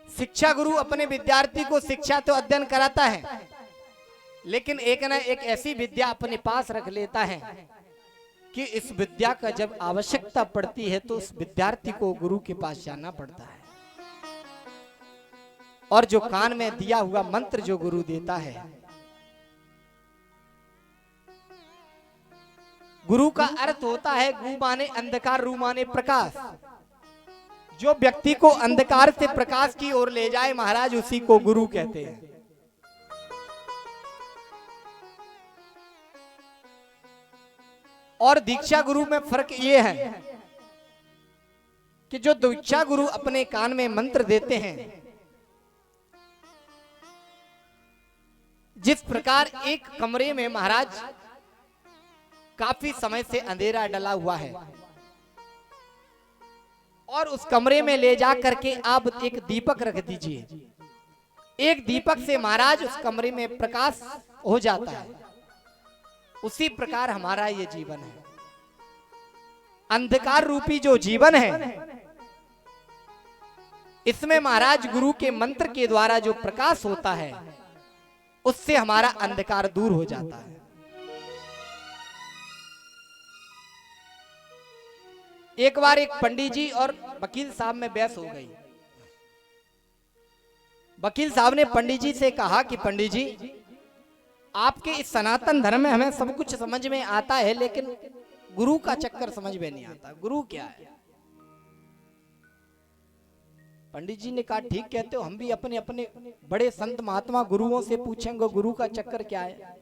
शिक्षा गुरु अपने विद्यार्थी को शिक्षा तो अध्ययन कराता है, लेकिन एक ना एक ऐसी विद्या अपने पास रख लेता है कि इस विद्या का जब आवश्यकता पड़ती है तो उस विद्यार्थी को गुरु के पास जाना पड़ता है। और जो कान में दिया हुआ मंत्र जो गुरु देता है, गुरु का अर्थ होता है गु माने अंधकार, रू माने प्रकाश। जो व्यक्ति को अंधकार से प्रकाश की ओर ले जाए महाराज, उसी को गुरु कहते हैं। और दीक्षा गुरु में फर्क ये है कि जो दीक्षा गुरु अपने कान में मंत्र देते हैं, जिस प्रकार एक कमरे में महाराज काफी समय से अंधेरा डला हुआ है और उस कमरे में ले जा करके आप एक दीपक रख दीजिए, एक दीपक से महाराज उस कमरे में प्रकाश हो जाता है। उसी प्रकार हमारा ये जीवन है। अंधकार रूपी जो जीवन है, इसमें महाराज गुरु के मंत्र के द्वारा जो प्रकाश होता है, उससे हमारा अंधकार दूर हो जाता है। एक बार एक पंडित जी और वकील साहब में बहस हो गई। वकील साहब ने पंडित जी से कहा कि पंडित जी, आपके इस सनातन धर्म में हमें सब कुछ समझ में आता है, लेकिन गुरु का चक्कर समझ में नहीं आता। गुरु क्या है? पंडित जी ने कहा ठीक कहते हो, हम भी अपने अपने बड़े संत महात्मा गुरुओं से पूछेंगे गुरु का चक्कर क्या है।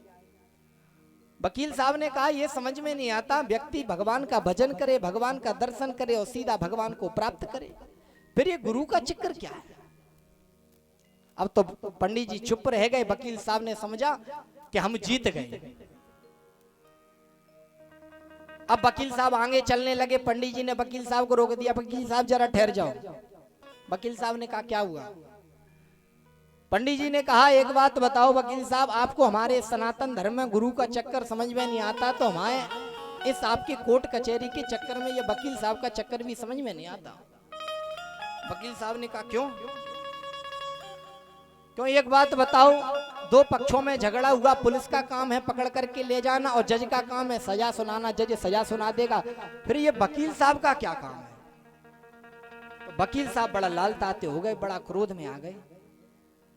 वकील साहब ने कहा ये समझ में नहीं आता, व्यक्ति भगवान का भजन करे, भगवान का दर्शन करे और सीधा भगवान को प्राप्त करे, फिर ये गुरु का चक्कर क्या है? अब तो पंडित जी चुप रह गए। वकील साहब ने समझा कि हम जीत गए। अब वकील साहब आगे चलने लगे। पंडित जी ने वकील साहब को रोक दिया। वकील साहब जरा ठहर जाओ। वकील साहब ने कहा क्या हुआ? पंडित जी ने कहा एक बात बताओ वकील साहब, आपको हमारे सनातन धर्म में गुरु का चक्कर समझ में नहीं आता, तो हमारे इस आपके कोर्ट कचहरी के चक्कर में ये वकील साहब का चक्कर भी समझ में नहीं आता। वकील साहब ने कहा क्यों? एक बात बताओ, दो पक्षों में झगड़ा हुआ, पुलिस का काम है पकड़ करके ले जाना और जज का काम है सजा सुनाना। जज सजा सुना देगा, फिर ये वकील साहब का क्या काम है? तो वकील साहब बड़ा लाल ताते हो गए, बड़ा क्रोध में आ गए।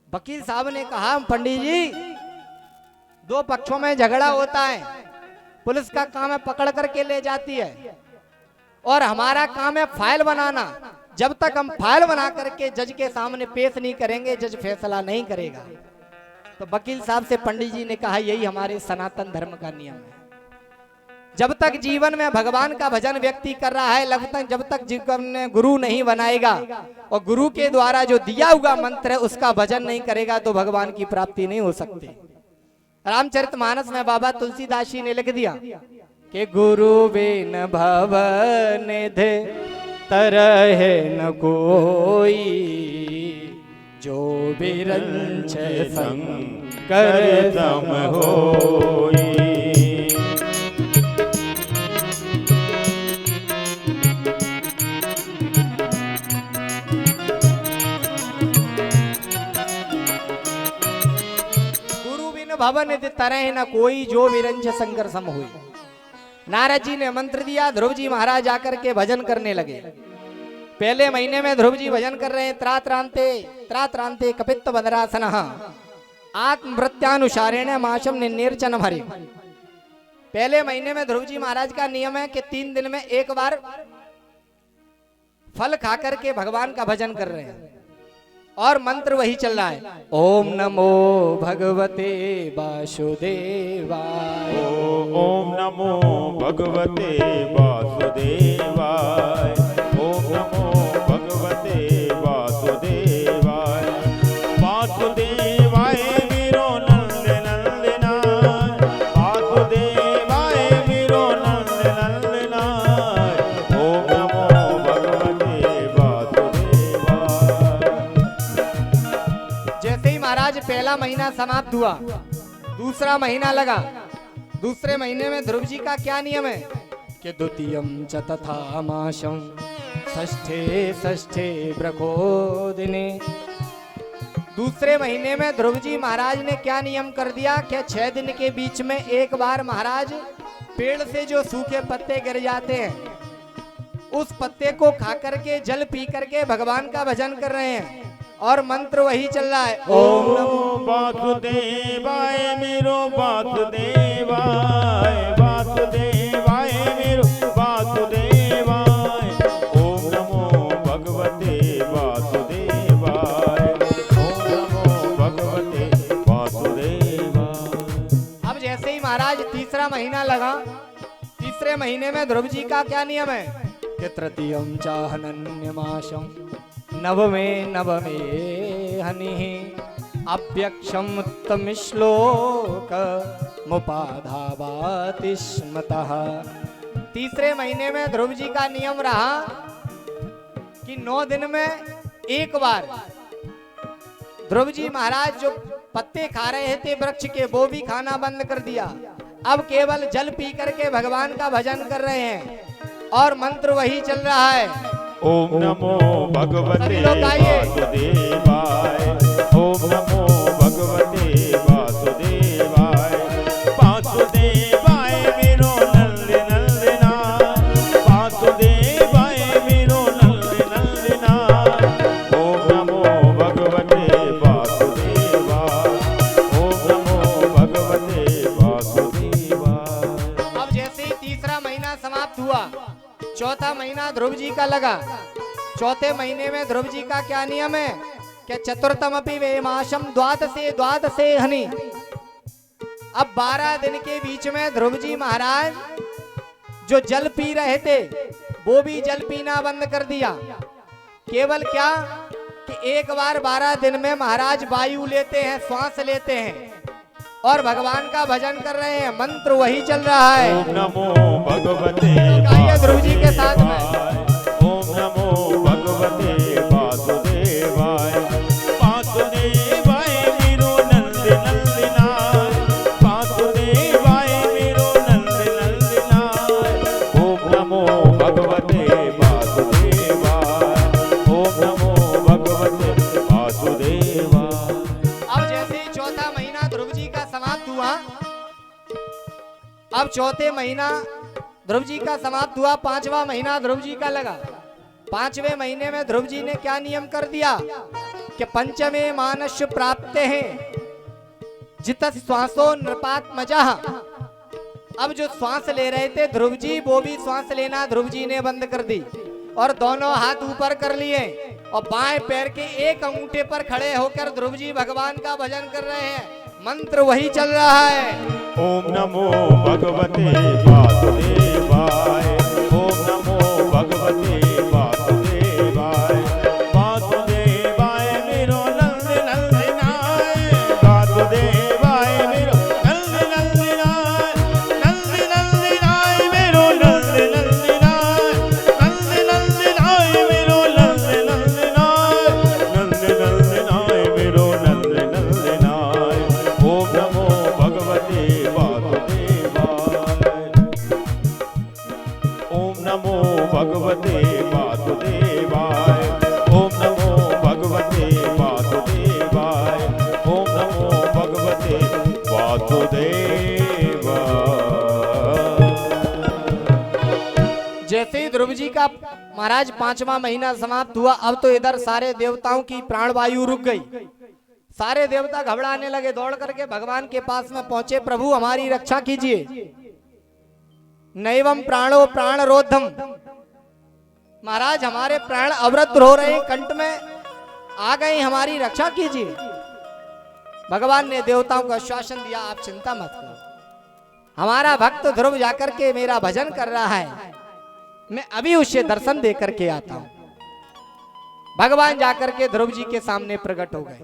वकील साहब ने कहा पंडित जी, दो पक्षों में झगड़ा होता है, पुलिस का काम है पकड़ करके ले जाती है और हमारा काम है फाइल बनाना। जब तक हम फाइल बना करके जज के सामने पेश नहीं करेंगे, जज फैसला नहीं करेगा। तो वकील साहब से पंडित जी ने कहा यही हमारे सनातन धर्म का नियम है। जब तक जीवन में भगवान का भजन व्यक्ति कर रहा है, जब तक जीवन में गुरु नहीं बनाएगा और गुरु के द्वारा जो दिया हुआ मंत्र है उसका भजन नहीं करेगा, तो भगवान की प्राप्ति नहीं हो सकती। रामचरितमानस में बाबा तुलसीदास जी ने लिख दिया कि गुरु बिन भव निधि तरह न कोई, जो बिरंच संकर सम होई। गुरु बिन भव निधि तरह न कोई, जो बिरंच संकर सम होई। नारद जी ने मंत्र दिया, ध्रुव जी महाराज आकर के भजन करने लगे। पहले महीने में ध्रुव जी भजन कर रहे हैं, त्रात्रांते कपित्त बदरासन आत्मवृत्यानुसारेण माशम निर्चन हरि। पहले महीने में ध्रुव जी महाराज का नियम है कि 3 दिन में एक बार फल खा करके भगवान का भजन कर रहे हैं और मंत्र वही चल रहा है, ओम नमो भगवते वासुदेवाय, ओम नमो भगवते वासुदेवाय, ओम नमो भगवते वासुदेवाय। वासुदेवाय वीरो नंद नंदनाय, वासुदेवाय वीरो नंद नंदनाय, ओम नमो भगवते वासुदेवाय। जैसे ही महाराज पहला महीना समाप्त हुआ, दूसरा महीना लगा। दूसरे महीने में ध्रुव जी का क्या नियम है कि द्वितीयम च तथा माशम षष्ठे ब्रकोदिने। दूसरे महीने में ध्रुव जी महाराज ने क्या नियम कर दिया कि 6 दिन के बीच में एक बार महाराज पेड़ से जो सूखे पत्ते गिर जाते हैं उस पत्ते को खा करके जल पी करके भगवान का भजन कर रहे हैं और मंत्र वही चल रहा है, ओम नमो वासुदेवाय मेरो वासुदेवाय, वासुदेवाय मेरो वासुदेवाय, ओम नमो भगवते वासुदेवाय, ओम नमो भगवते वासुदेवाय। अब जैसे ही महाराज तीसरा महीना लगा, तीसरे महीने में ध्रुव जी का क्या नियम है कि तृतीयम चाहनन्यमाशम नवमे हनि अव्यक्षम उत्तम श्लोक मुपाधावाति स्मतः। तीसरे महीने में ध्रुव जी का नियम रहा कि 9 दिन में एक बार ध्रुव जी महाराज जो पत्ते खा रहे थे वृक्ष के वो भी खाना बंद कर दिया। अब केवल जल पी करके भगवान का भजन कर रहे हैं और मंत्र वही चल रहा है, ओम नमो भगवते वासुदेवाय, ओम नमो भगवते वासुदेवाय। वासुदेवाय मेरो नंद नंदनाय, वासुदेवाय मेरो नंद नंदनाय, ओम नमो भगवते वासुदेवाय, ओम नमो भगवते वासुदेवाय। अब जैसे ही तीसरा महीना चौथा महीना ध्रुव जी का लगा। चौथे महीने में ध्रुव जी का क्या नियम है कि चतुर्थमपि वेमाशम द्वादशे हनि। अब 12 दिन के बीच में ध्रुव जी महाराज जो जल पी रहे थे वो भी जल पीना बंद कर दिया। केवल क्या कि एक बार 12 दिन में महाराज वायु लेते हैं, श्वास लेते हैं और भगवान का भजन कर रहे हैं, मंत्र वही चल रहा है। ओम नमो भगवते गाइए ध्रुव जी के साथ में। ओम नमो भगवते वासुदेवाय वासुदेवाय मेरो नंद नंदनाय वासुदेवाय मेरो नंद नंदनाय। ओम नमो भगवते वासुदेवाय ओम नमो भगवते वासुदेवाय। अब जैसे ही चौथा महीना ध्रुव जी का समाप्त हुआ, अब चौथे महीना ध्रुव जी का समाप्त हुआ, 5वां महीना ध्रुव जी का लगा। 5वें महीने में ध्रुव जी ने क्या नियम कर दिया कि पंचमे मानस्य प्राप्त हैं जित श्वासो नृपात्मजा। अब जो श्वास ले रहे थे ध्रुव जी, वो भी श्वास लेना ध्रुव जी ने बंद कर दी और दोनों हाथ ऊपर कर लिए और बाएं पैर के एक अंगूठे पर खड़े होकर ध्रुव जी भगवान का भजन कर रहे हैं, मंत्र वही चल रहा है। ओम नमो भगवते वासुदेवाय ओम नमो भगवते वासुदेवाय वासुदेवाय मेरो नंद नंदनाय वासुदेवाय मेरो नंद नंदनाय नंद नंदनाय मेरो नंद नंदनाय नंद नंदनाय मेरो नंद नंदनाय नंद नंदनाय मेरो नंद नंदनाय। ओम नमो भगवते वासुदेवाय ओम नमो भगवते वासुदेवाय ओम नमो भगवते वासुदेवाय ओम नमो भगवते वासुदेवाय। जैसे ही ध्रुव जी का महाराज 5वां महीना समाप्त हुआ, अब तो इधर सारे देवताओं की प्राणवायु रुक गई। सारे देवता घबराने लगे, दौड़ करके भगवान के पास में पहुंचे, प्रभु हमारी रक्षा कीजिए। नैवम प्राणो प्राण रोधम, महाराज हमारे प्राण अवरुद्ध हो रहे हैं, कंठ में आ गए, हमारी रक्षा कीजिए। भगवान ने देवताओं को आश्वासन दिया, आप चिंता मत करो, हमारा भक्त ध्रुव जाकर के मेरा भजन कर रहा है, मैं अभी उसे दर्शन दे करके आता हूं। भगवान जाकर के ध्रुव जी के सामने प्रकट हो गए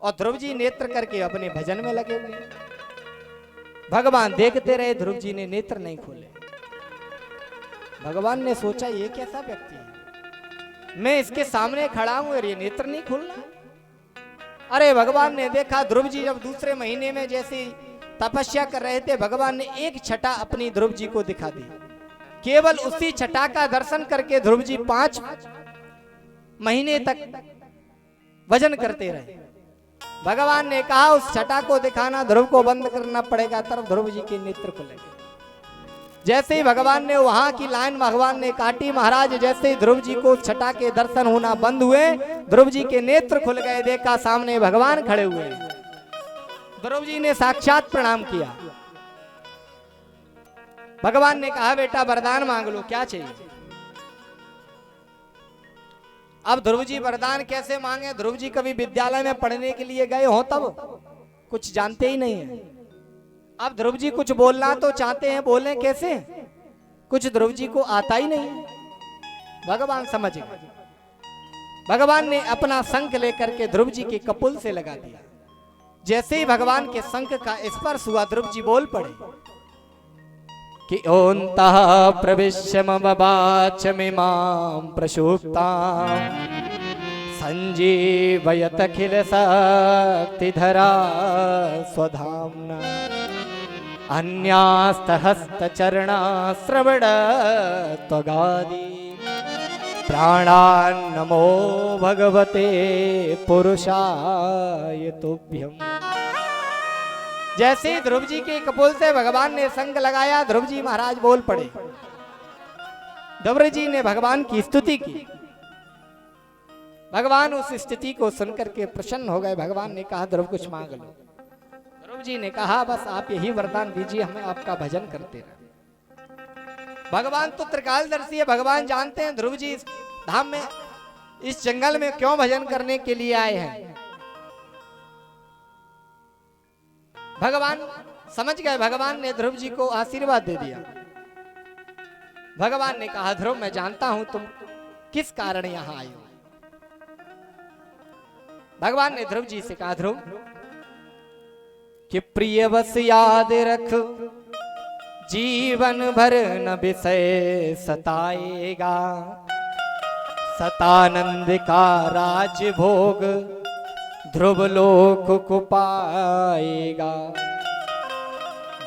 और ध्रुव जी नेत्र करके अपने भजन में लगे हुए। भगवान देखते रहे, ध्रुव जी ने नेत्र नहीं खोले। भगवान ने सोचा ये कैसा व्यक्ति है, मैं इसके सामने खड़ा हूं और ये नेत्र नहीं खोलना। अरे भगवान ने देखा, ध्रुव जी जब दूसरे महीने में जैसे तपस्या कर रहे थे, भगवान ने एक छटा अपनी ध्रुव जी को दिखा दी। केवल उसी छटा का दर्शन करके ध्रुव जी 5 महीने तक भजन करते रहे। भगवान ने कहा उस छटा को दिखाना, ध्रुव को बंद करना पड़ेगा, तब ध्रुव जी के नेत्र खुलेंगे। जैसे ही भगवान ने वहां की लाइन भगवान ने काटी, महाराज जैसे ही ध्रुव जी को छटा के दर्शन होना बंद हुए, ध्रुव जी के नेत्र खुल गए। देखा सामने भगवान खड़े हुए। ध्रुव जी ने साक्षात प्रणाम किया। भगवान ने कहा बेटा वरदान मांग लो, क्या चाहिए। अब ध्रुव जी वरदान कैसे मांगे, ध्रुव जी कभी विद्यालय में पढ़ने के लिए गए हो तब कुछ जानते ही नहीं है। अब ध्रुव जी कुछ बोलना तो चाहते हैं, बोले कैसे, कुछ ध्रुव जी को आता ही नहीं है। भगवान समझ गए। भगवान ने अपना शंख लेकर के ध्रुव जी के कपुल से लगा दिया। जैसे ही भगवान के शंख का स्पर्श हुआ, ध्रुव जी बोल पड़े कि ओंतः प्रविश्य मम वाचमिमां प्रसूप्तां संजीवयत अखिल शक्तिधरा स्वधाम्ना अन्यास्तहस्तचरणा श्रवण त्वगादि प्राणान्नमो भगवते पुरुषाय तुभ्यम्। जैसे ध्रुव जी के कपोल से भगवान ने शंख लगाया, ध्रुव जी महाराज बोल पड़े। ध्रुव जी ने भगवान की स्तुति की। भगवान उस स्थिति को सुनकर के प्रसन्न हो गए। भगवान ने कहा ध्रुव कुछ मांग लो। ध्रुव जी ने कहा बस आप यही वरदान दीजिए, हमें आपका भजन करते रहे। भगवान तो त्रिकालदर्शी है, भगवान जानते हैं ध्रुव जी इस धाम में, इस जंगल में क्यों भजन करने के लिए आए हैं। भगवान समझ गए, भगवान ने ध्रुव जी को आशीर्वाद दे दिया। भगवान ने कहा ध्रुव मैं जानता हूं तुम किस कारण यहां आए हो। भगवान ने ध्रुव जी से कहा ध्रुव कि प्रिय बस याद रख जीवन भर न विषय सताएगा, सतानंद का राज भोग ध्रुव लोक को पाएगा।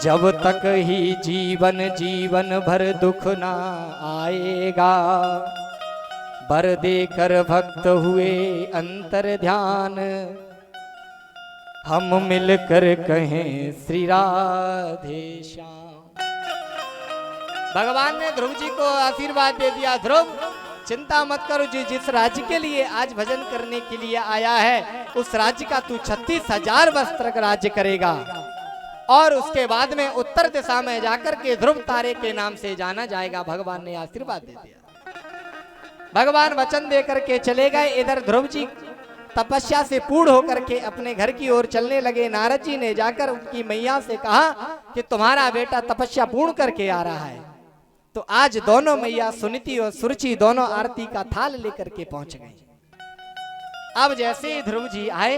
जब तक ही जीवन भर दुख ना आएगा, बर देकर भक्त हुए अंतर ध्यान, हम मिलकर कहें श्री राधे श्याम। भगवान ने ध्रुव जी को आशीर्वाद दे दिया, ध्रुव चिंता मत करो, जिस राज्य के लिए आज भजन करने के लिए आया है उस राज्य का तू 36,000 वर्ष तक राज्य करेगा और उसके बाद में उत्तर दिशा में जाकर के ध्रुव तारे के नाम से जाना जाएगा। भगवान ने आशीर्वाद दे दिया। भगवान वचन दे करके चले गए। इधर ध्रुव जी तपस्या से पूर्ण होकर के अपने घर की ओर चलने लगे। नारद जी ने जाकर उनकी मैया से कहा कि तुम्हारा बेटा तपस्या पूर्ण करके आ रहा है। तो आज दोनों मैया सुनीति और सुरुचि दोनों आरती का थाल लेकर के पहुंच गए। अब जैसे ही ध्रुव जी आए,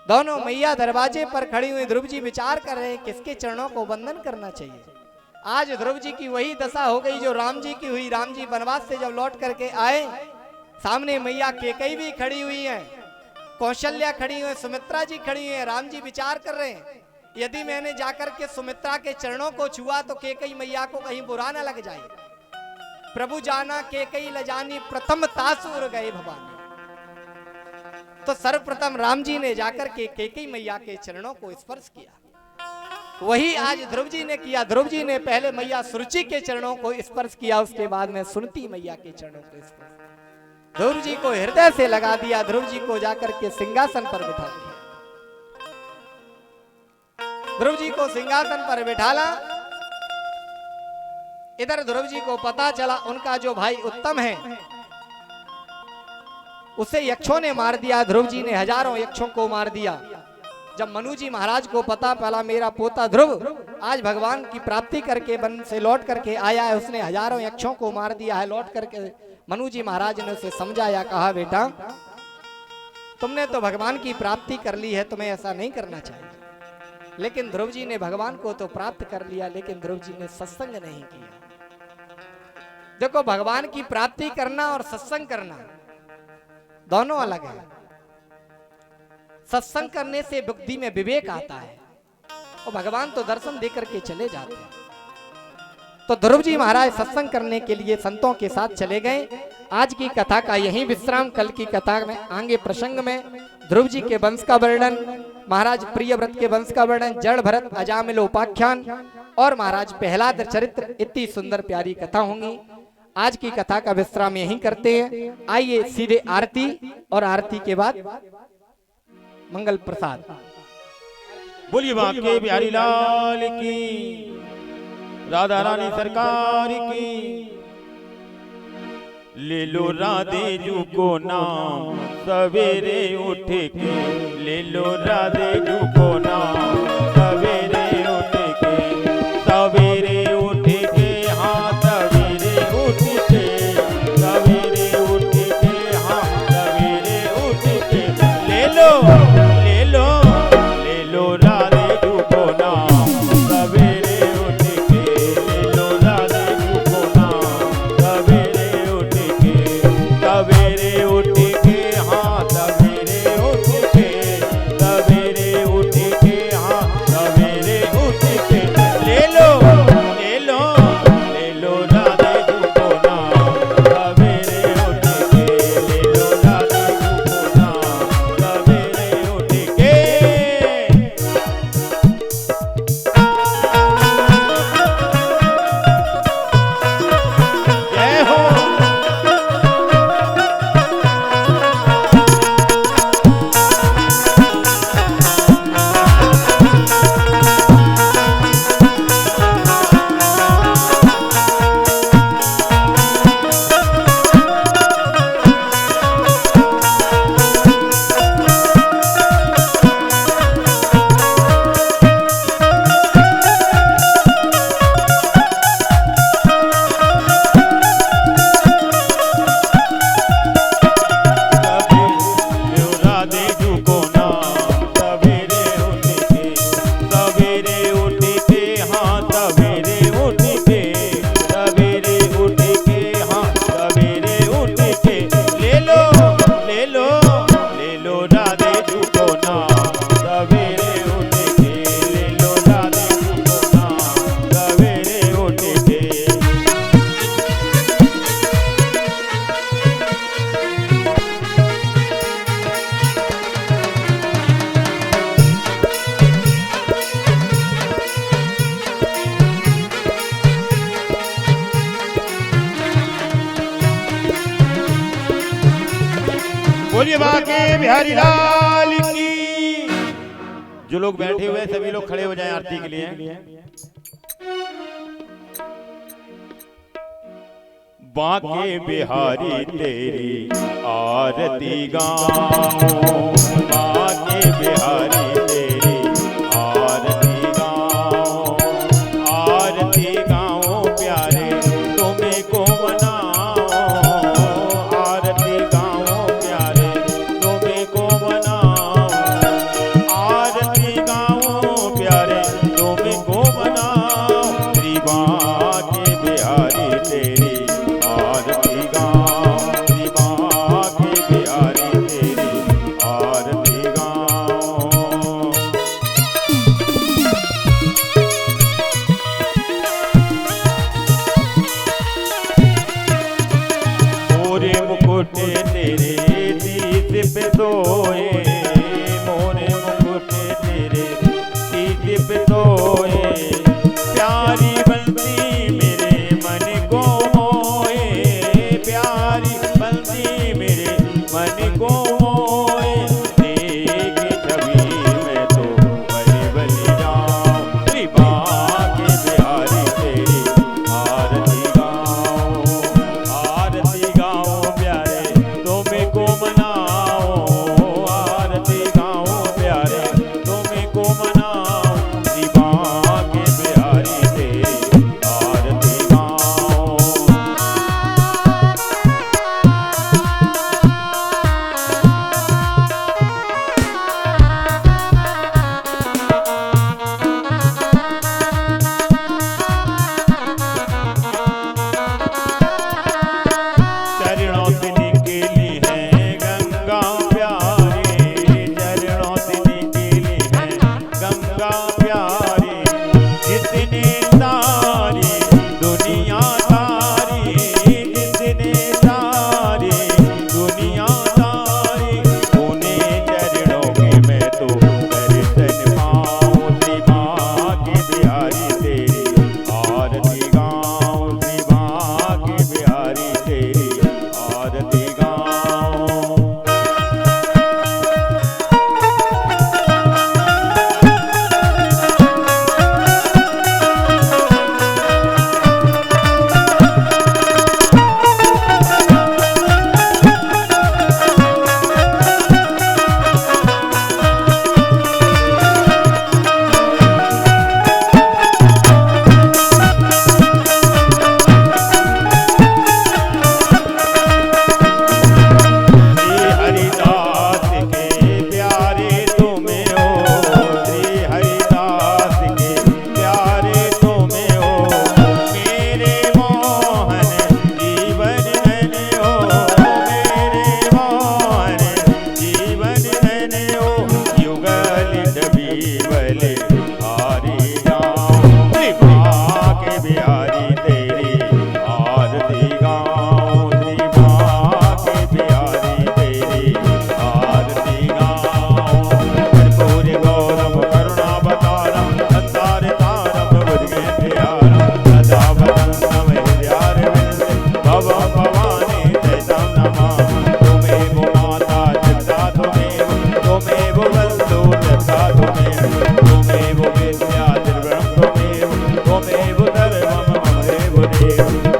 दोनों मैया दरवाजे पर खड़ी हुई, ध्रुव जी विचार कर रहे हैं किसके चरणों को वंदन करना चाहिए। आज ध्रुव जी की वही दशा हो गई जो राम जी की हुई। राम जी वनवास से जब लौट करके आए, सामने मैया केकई भी खड़ी हुई है, कौशल्या खड़ी हुई है, सुमित्रा जी खड़ी हुई है। राम जी विचार कर रहे हैं यदि मैंने जाकर के सुमित्रा के चरणों को छुआ तो केकई मैया को कहीं बुरा ना लग जाए। प्रभु जाना केकई लजानी प्रथम तासुर गए भवानी। तो सर्वप्रथम राम जी ने जाकर के केकई मैया के चरणों को स्पर्श किया। वही आज ध्रुव जी ने किया। ध्रुव जी ने पहले मैया सुरुचि के चरणों को स्पर्श किया, उसके बाद में सुनीति मैया के चरणों को स्पर्श। ध्रुव जी को हृदय से लगा दिया। ध्रुव जी को जाकर के सिंहासन पर बिठा दिया। ध्रुव जी को सिंहासन पर बिठाला। इधर ध्रुव जी को पता चला उनका जो भाई उत्तम है उसे यक्षों ने मार दिया। ध्रुव जी ने हजारों यक्षों को मार दिया। जब मनु जी महाराज को पता पड़ा मेरा पोता ध्रुव आज भगवान की प्राप्ति करके वन से लौट करके आया है, उसने हजारों यक्षों को मार दिया है, लौट करके मनु जी महाराज ने उसे समझाया, कहा बेटा तुमने तो भगवान की प्राप्ति कर ली है, तुम्हें ऐसा नहीं करना चाहिए। लेकिन ध्रुव जी ने भगवान को तो प्राप्त कर लिया, लेकिन ध्रुव जी ने सत्संग नहीं किया। देखो भगवान की प्राप्ति करना और सत्संग करना दोनों अलग है। सत्संग करने से बुद्धि में विवेक आता है और भगवान तो दर्शन देकर के चले जाते हैं। तो ध्रुव जी महाराज सत्संग करने के लिए संतों के साथ चले गए। आज की कथा का यही विश्राम। कल की कथा में आगे प्रसंग में ध्रुव जी के वंश का वर्णन, महाराज प्रियव्रत के वंश का वर्णन, जड़ भरत अजामिल उपाख्यान और महाराज प्रहलाद चरित्र, इतनी सुंदर प्यारी कथा होंगी। आज की कथा का विश्राम यहीं करते हैं। आइए सीधे आरती और आरती के बाद मंगल प्रसाद। बोलिए बांके बिहारी लाल की, राधा रानी सरकार की। ले लो राधे जू को नाम सवेरे उठ के, ले लो राधे जू को नाम सवेरे उठ के, सवेरे उठ के, हाँ सवेरे उठ के, सवेरे उठ के, हाँ सवेरे उठ के। ले लो ले लो ले लो राधे जू को नाम सवेरे उठ के, ले लो राधे जू को नाम सवेरे उठ के, सवेरे उठ के, हाँ सवेरे उठ के, सवेरे उठ के, हाँ बोले बाके बिहारी लाल की। जो लोग बैठे हुए हैं सभी लोग खड़े हो जाएं आरती के लिए। बाके बिहारी तेरी आरती गाऊं, बाके बिहारी तेरी आरती गाऊं, आरती गाऊं प्यारे तुम्हें को मनाऊं, आरती गाऊं प्यारे तुम्हें को मनाऊं, आरती गाऊं प्यारे तुम्हें को मनाऊं। श्री बाके बिहारी तेरी आरती गाऊं, श्री बाके बिहारी तेरी आरती गाऊं। मोरे मुकुट तेरे तीत पे सोए, मोरे मुकुट तेरे तीत पे सोए, प्यारी बंसी मेरे मन को मोए, प्यारी बंसी मेरे मन को मोए। देख छवि में तो बलि बलि जाऊं, श्री बाके बिहारी तेरी आरती गाऊं, आरती गाऊं प्यारे तुम्हें को मनाऊं, आरती गाऊं प्यारे तुम्हें को मनाऊं। श्री बाके बिहारी तेरी आरती गाऊं। चरणों से निकली है गंगा प्यारी, चरणों से निकली है गंगा प्यारी, जितने सारी दुनिया सारी, जितने सारी दुनिया सारी, उन्हें चरणों के मैं तो दर्शन पाऊं। श्री बाके बिहारी तेरी आरती गाऊं, श्री बाके बिहारी तेरी आरती गाऊं। श्री हरिदास के प्यारे तुम्हें हो, श्री हरिदास के प्यारे तुम्हें हो, मेरे मोहन जीवन धन हो, मेरे मोहन जीवन धन हो। युगल डबीवल हारी जाऊं, श्री बाके बिहारी तेरी आरती गाऊं, श्री बाके बिहारी तेरी आरती गाऊं। कर्पूर गौरव करुणावतारम संसारतारम भुजगेन्द्रहारम सदा वदन्तं हृदयारविन्दे भवं भवानी चैतं नमामि। त्वमेव माता पिता त्वमेव बन्धु सखा त्वमेव विद्या द्रविणं त्वमेव सर्वं मम देव देव।